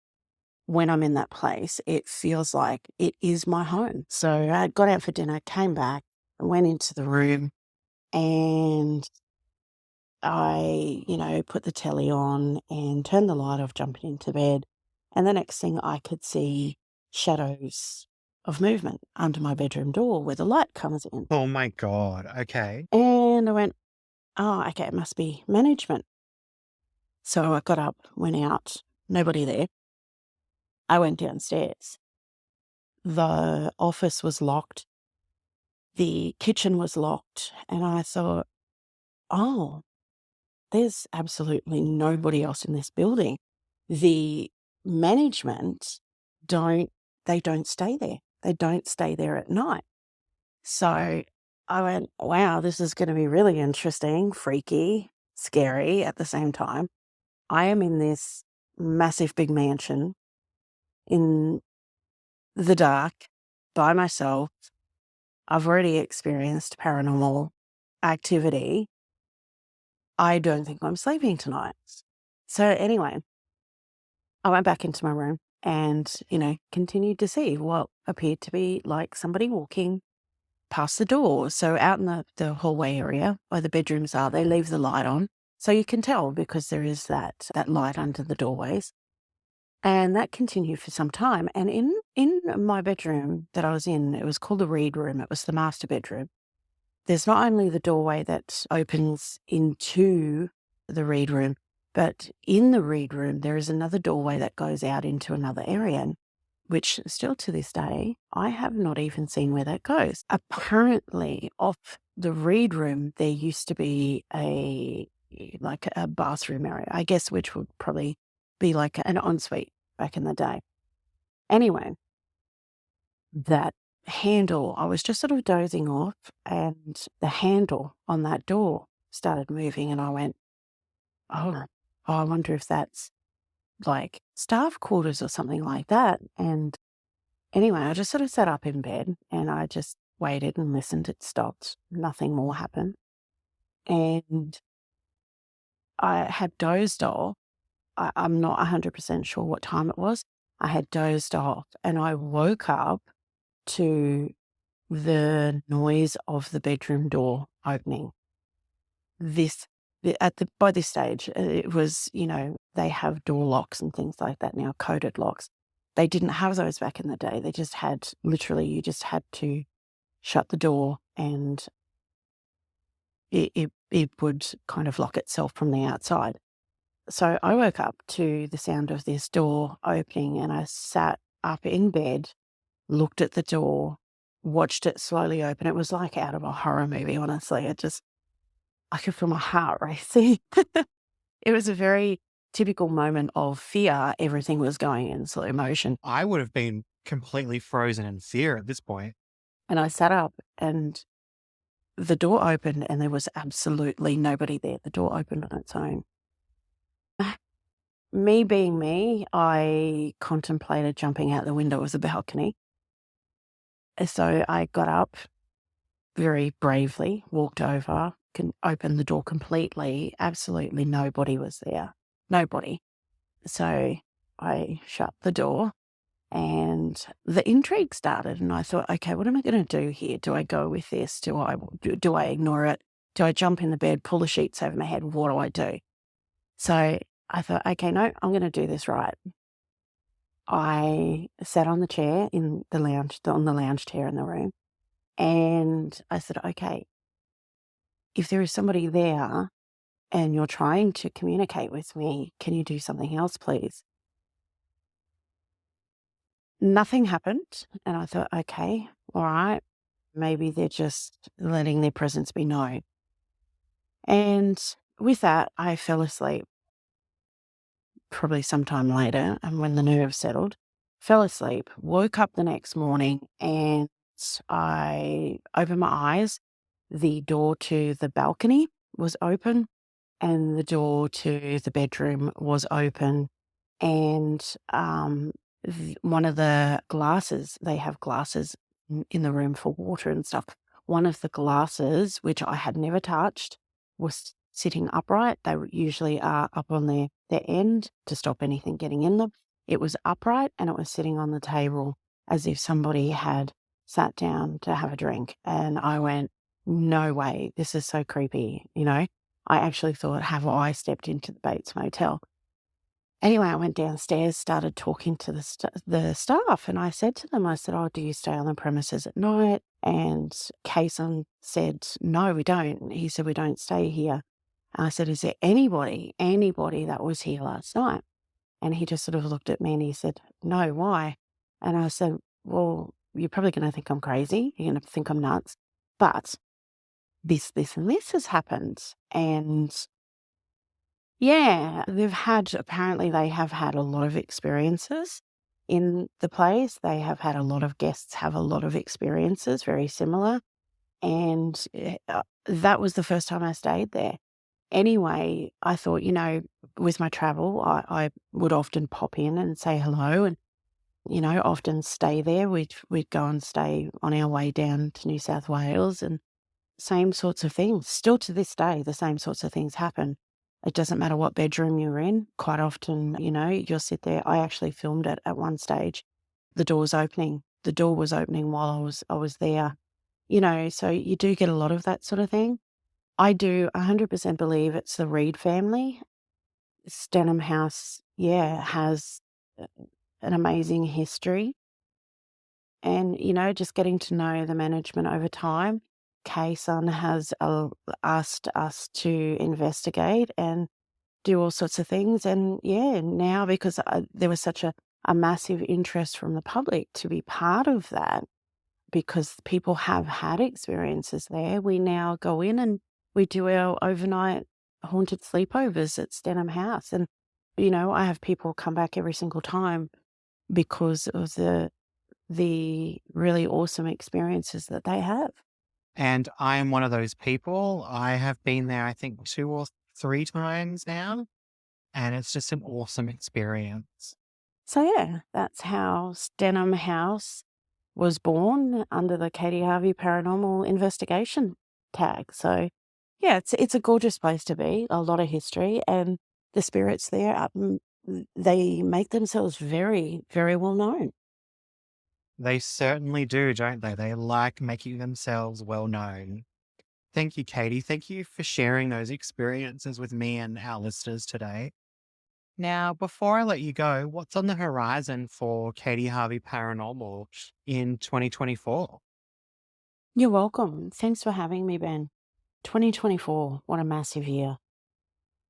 When I'm in that place, it feels like it is my home. So I got out for dinner, came back, went into the room, and I, put the telly on and turned the light off, jumping into bed. And the next thing I could see shadows of movement under my bedroom door where the light comes in. Oh my God. Okay. And I went, oh, okay, it must be management. So I got up, went out, nobody there. I went downstairs. The office was locked. The kitchen was locked. And I thought, oh, there's absolutely nobody else in this building. The management don't stay there. They don't stay there at night. So I went, wow, this is going to be really interesting, freaky, scary at the same time. I am in this massive big mansion in the dark by myself. I've already experienced paranormal activity. I don't think I'm sleeping tonight. So anyway, I went back into my room and, continued to see what appeared to be like somebody walking past the door. So out in the hallway area where the bedrooms are, they leave the light on. So you can tell because there is that light under the doorways. And that continued for some time. And in my bedroom that I was in, it was called the read room. It was the master bedroom. There's not only the doorway that opens into the read room, but in the read room, there is another doorway that goes out into another area, which still to this day, I have not even seen where that goes. Apparently, off the read room, there used to be a bathroom area, I guess, which would probably be like an ensuite back in the day. Anyway, that handle, I was just sort of dozing off and the handle on that door started moving and I went, oh, I wonder if that's like staff quarters or something like that. And anyway, I just sort of sat up in bed and I just waited and listened. It stopped. Nothing more happened. And I had dozed off. I'm not 100% sure what time it was. I had dozed off and I woke up to the noise of the bedroom door opening. By this stage, it was, they have door locks and things like that now, coded locks. They didn't have those back in the day. They just had, literally, you just had to shut the door and it would kind of lock itself from the outside. So I woke up to the sound of this door opening and I sat up in bed, looked at the door, watched it slowly open. It was like out of a horror movie, honestly. I could feel my heart racing. It was a very typical moment of fear. Everything was going in slow motion. I would have been completely frozen in fear at this point. And I sat up and the door opened and there was absolutely nobody there. The door opened on its own. Me being me, I contemplated jumping out the window of the balcony. So I got up very bravely, walked over, opened the door completely. Absolutely nobody was there. Nobody. So I shut the door and the intrigue started. And I thought, okay, what am I going to do here? Do I go with this? Do I ignore it? Do I jump in the bed, pull the sheets over my head? What do I do? So I thought, okay, no, I'm going to do this right. I sat on the chair in the lounge, on the lounge chair in the room. And I said, okay, if there is somebody there and you're trying to communicate with me, can you do something else, please? Nothing happened. And I thought, okay, all right, maybe they're just letting their presence be known. And with that, I fell asleep probably sometime later. And when the nerves settled, fell asleep, woke up the next morning and I opened my eyes. The door to the balcony was open and the door to the bedroom was open. And one of the glasses, they have glasses in the room for water and stuff. One of the glasses, which I had never touched, was sitting upright. They usually are up on their end to stop anything getting in them. It was upright and it was sitting on the table as if somebody had sat down to have a drink. And I went, no way, this is so creepy, I actually thought, have I stepped into the Bates Motel? Anyway, I went downstairs, started talking to the staff, and I said to them, I said, oh, do you stay on the premises at night? And Kason said, no, we don't. He said, we don't stay here. And I said, is there anybody that was here last night? And he just sort of looked at me and he said, no, why? And I said, well, you're probably going to think I'm crazy. You're going to think I'm nuts. But this, and this has happened. And yeah, apparently they have had a lot of experiences in the place. They have had a lot of guests have a lot of experiences very similar. And that was the first time I stayed there. Anyway, I thought, with my travel, I would often pop in and say hello and, often stay there. We'd go and stay on our way down to New South Wales and same sorts of things. Still to this day, the same sorts of things happen. It doesn't matter what bedroom you're in. Quite often, you'll sit there. I actually filmed it at one stage. The door was opening. The door was opening while I was there. So you do get a lot of that sort of thing. I do 100% believe it's the Reed family. Stannum House, has an amazing history. And, just getting to know the management over time. Kason has asked us to investigate and do all sorts of things. And now because there was such a massive interest from the public to be part of that, because people have had experiences there, we now go in and we do our overnight haunted sleepovers at Stannum House. And, I have people come back every single time because of the really awesome experiences that they have. And I am one of those people. I have been there, I think, 2 or 3 times now, and it's just an awesome experience. So that's how Stannum House was born under the Katie Harvey Paranormal Investigation tag. So it's a gorgeous place to be, a lot of history, and the spirits there, they make themselves very, very well known. They certainly do, don't they? They like making themselves well known. Thank you, Katie. Thank you for sharing those experiences with me and our listeners today. Now, before I let you go, what's on the horizon for Katie Harvey Paranormal in 2024? You're welcome. Thanks for having me, Ben. 2024, what a massive year.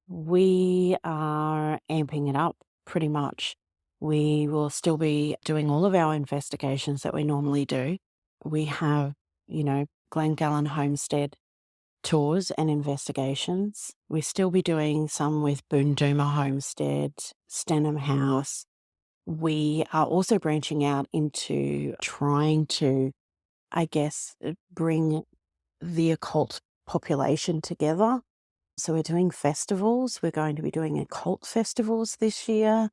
We are amping it up pretty much. We will still be doing all of our investigations that we normally do. We have, Glengallen Homestead tours and investigations. We'll still be doing some with Boondoomer Homestead, Stannum House. We are also branching out into trying to I guess, bring the occult population together. So we're doing festivals. We're going to be doing occult festivals this year,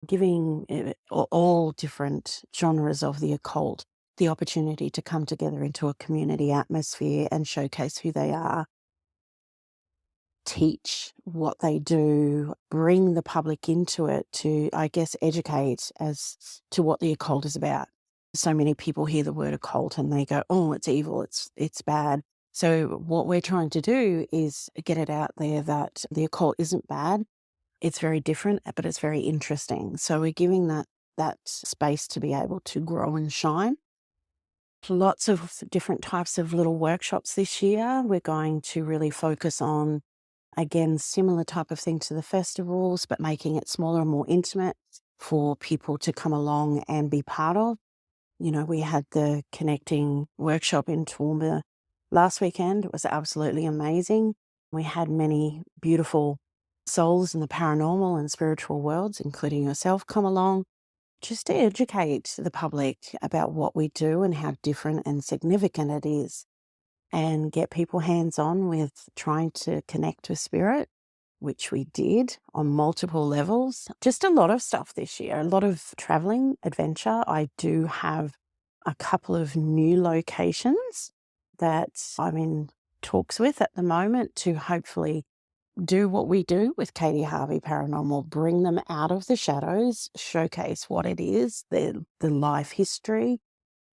giving all different genres of the occult the opportunity to come together into a community atmosphere and showcase who they are, teach what they do, bring the public into it to, I guess, educate as to what the occult is about. So many people hear the word occult and they go, "Oh, it's evil, it's bad." So what we're trying to do is get it out there that the occult isn't bad. It's very different, but it's very interesting. So we're giving that space to be able to grow and shine. Lots of different types of little workshops this year. We're going to really focus on, again, similar type of thing to the festivals, but making it smaller and more intimate for people to come along and be part of. We had the connecting workshop in Toowoomba last weekend. It was absolutely amazing. We had many beautiful souls in the paranormal and spiritual worlds, including yourself, come along just to educate the public about what we do and how different and significant it is, and get people hands-on with trying to connect with spirit, which we did on multiple levels. Just a lot of stuff this year, a lot of traveling, adventure. I do have a couple of new locations that I'm in talks with at the moment to hopefully do what we do with Katie Harvey Paranormal, bring them out of the shadows, showcase what it is, the life history,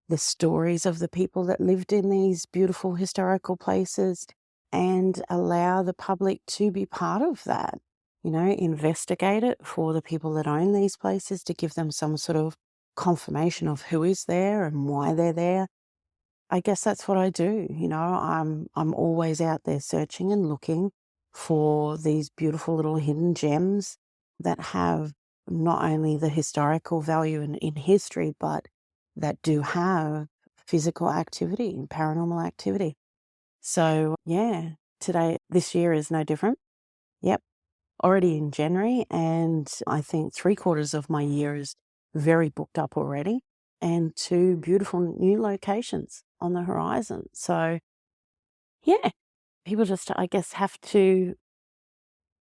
the stories of the people that lived in these beautiful historical places, and allow the public to be part of that. Investigate it for the people that own these places to give them some sort of confirmation of who is there and why they're there. I guess that's what I do. I'm always out there searching and looking for these beautiful little hidden gems that have not only the historical value in history, but that do have physical activity and paranormal activity. So yeah, this year is no different. Yep. Already in January, and I think 3/4 of my year is very booked up already, and 2 beautiful new locations on the horizon. So yeah, people just, I guess, have to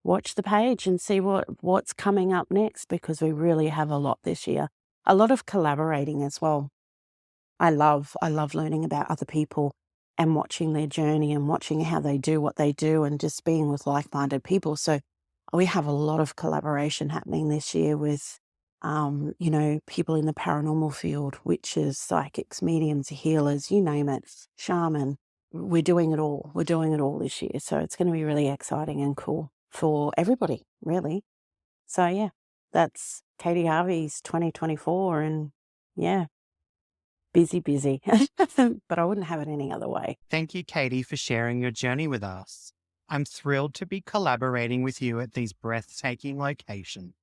watch the page and see what's coming up next, because we really have a lot this year. A lot of collaborating as well. I love learning about other people and watching their journey and watching how they do what they do and just being with like-minded people. So we have a lot of collaboration happening this year with, people in the paranormal field, witches, psychics, mediums, healers, you name it, shaman. We're doing it all. We're doing it all this year. So it's going to be really exciting and cool for everybody, really. So yeah, that's Katie Harvey's 2024, and yeah, busy. But I wouldn't have it any other way. Thank you, Katie, for sharing your journey with us. I'm thrilled to be collaborating with you at these breathtaking locations.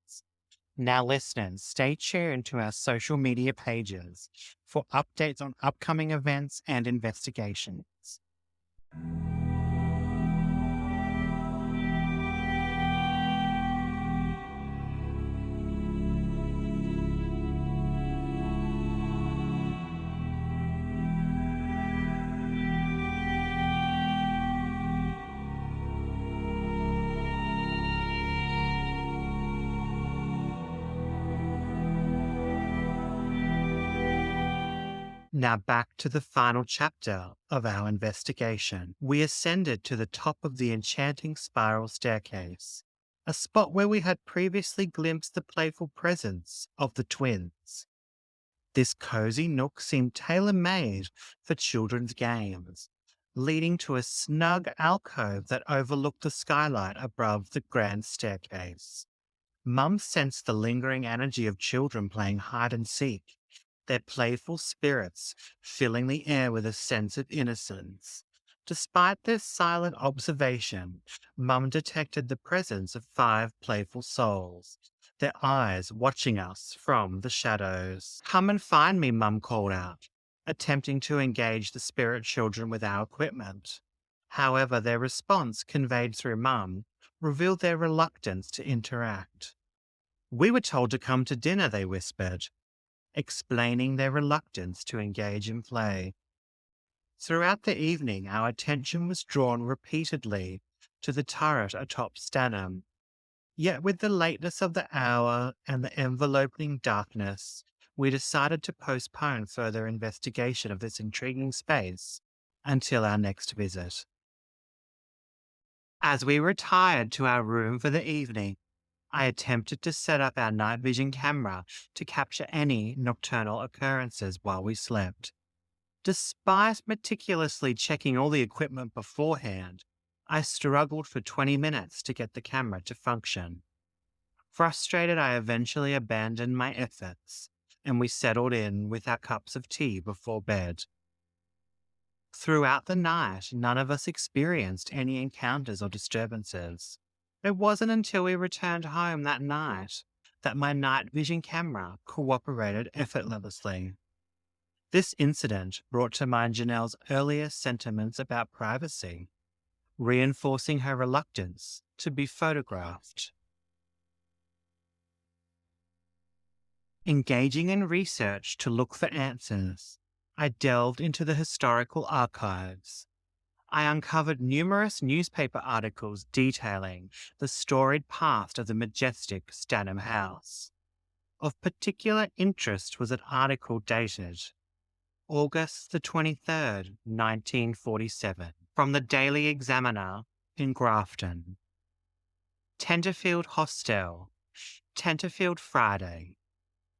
Now, listeners, stay tuned to our social media pages for updates on upcoming events and investigations. Now back to the final chapter of our investigation. We ascended to the top of the enchanting spiral staircase, a spot where we had previously glimpsed the playful presence of the twins. This cozy nook seemed tailor-made for children's games, leading to a snug alcove that overlooked the skylight above the grand staircase. Mum sensed the lingering energy of children playing hide and seek, their playful spirits filling the air with a sense of innocence. Despite their silent observation, Mum detected the presence of 5 playful souls, their eyes watching us from the shadows. "Come and find me," Mum called out, attempting to engage the spirit children with our equipment. However, their response, conveyed through Mum, revealed their reluctance to interact. "We were told to come to dinner," they whispered, explaining their reluctance to engage in play. Throughout the evening, our attention was drawn repeatedly to the turret atop Stannum. Yet with the lateness of the hour and the enveloping darkness, we decided to postpone further investigation of this intriguing space until our next visit. As we retired to our room for the evening, I attempted to set up our night vision camera to capture any nocturnal occurrences while we slept. Despite meticulously checking all the equipment beforehand, I struggled for 20 minutes to get the camera to function. Frustrated, I eventually abandoned my efforts, and we settled in with our cups of tea before bed. Throughout the night, none of us experienced any encounters or disturbances. It wasn't until we returned home that night that my night vision camera cooperated effortlessly. This incident brought to mind Janelle's earlier sentiments about privacy, reinforcing her reluctance to be photographed. Engaging in research to look for answers, I delved into the historical archives. I uncovered numerous newspaper articles detailing the storied past of the majestic Stannum House. Of particular interest was an article dated August the 23rd, 1947, from the Daily Examiner in Grafton. Tenterfield Hostel, Tenterfield Friday.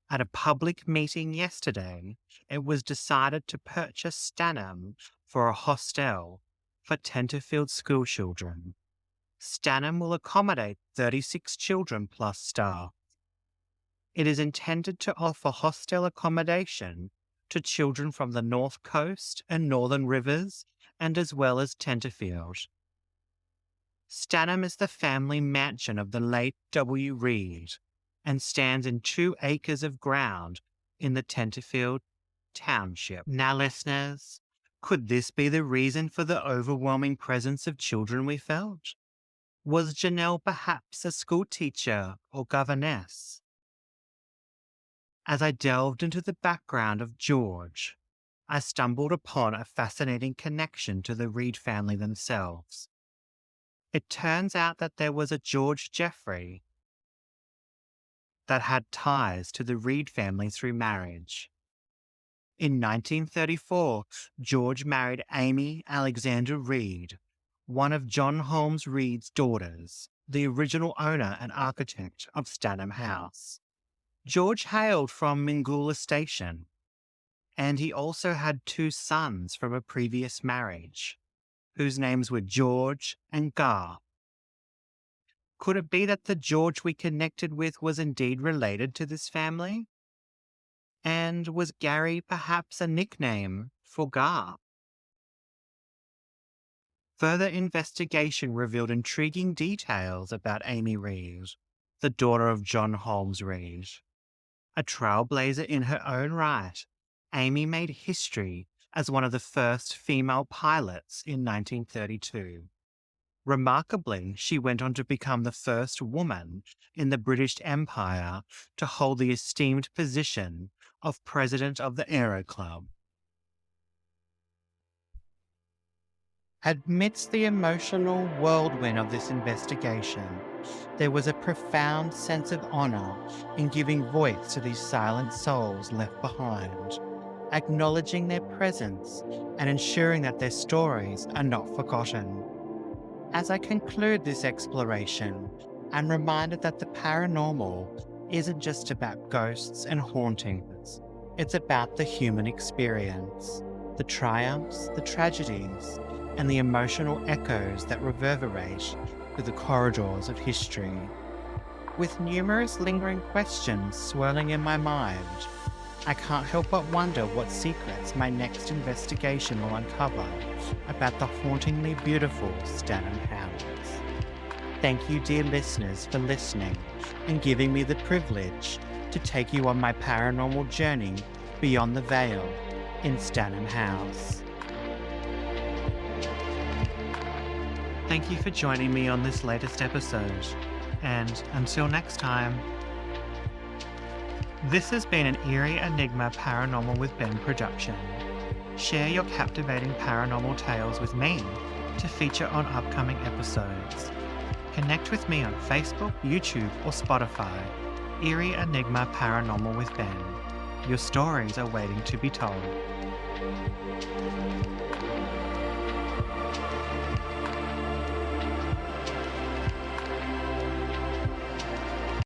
At a public meeting yesterday, it was decided to purchase Stannum for a hostel for Tenterfield schoolchildren. Stannum will accommodate 36 children plus staff. It is intended to offer hostel accommodation to children from the North Coast and Northern Rivers, and as well as Tenterfield. Stannum is the family mansion of the late W. Reed and stands in 2 acres of ground in the Tenterfield township. Now, listeners, could this be the reason for the overwhelming presence of children we felt? Was Janelle perhaps a school teacher or governess? As I delved into the background of George, I stumbled upon a fascinating connection to the Reed family themselves. It turns out that there was a George Jeffrey that had ties to the Reed family through marriage. In 1934, George married Amy Alexander Reed, one of John Holmes Reed's daughters, the original owner and architect of Stannum House. George hailed from Mingoola Station, and he also had 2 sons from a previous marriage, whose names were George and Gar. Could it be that the George we connected with was indeed related to this family? And was Gary perhaps a nickname for Gar? Further investigation revealed intriguing details about Amy Reed, the daughter of John Holmes Reed. A trailblazer in her own right, Amy made history as one of the first female pilots in 1932. Remarkably, she went on to become the first woman in the British Empire to hold the esteemed position of President of the Aero Club. Amidst the emotional whirlwind of this investigation, there was a profound sense of honor in giving voice to these silent souls left behind, acknowledging their presence and ensuring that their stories are not forgotten. As I conclude this exploration, I'm reminded that the paranormal isn't just about ghosts and hauntings. It's about the human experience, the triumphs, the tragedies, and the emotional echoes that reverberate through the corridors of history. With numerous lingering questions swirling in my mind, I can't help but wonder what secrets my next investigation will uncover about the hauntingly beautiful Stannum House. Thank you, dear listeners, for listening and giving me the privilege to take you on my paranormal journey beyond the veil in Stannum House. Thank you for joining me on this latest episode, and until next time. This has been an Eerie Enigma Paranormal with Ben production. Share your captivating paranormal tales with me to feature on upcoming episodes. Connect with me on Facebook, YouTube, or Spotify. Eerie Enigma Paranormal with Ben. Your stories are waiting to be told.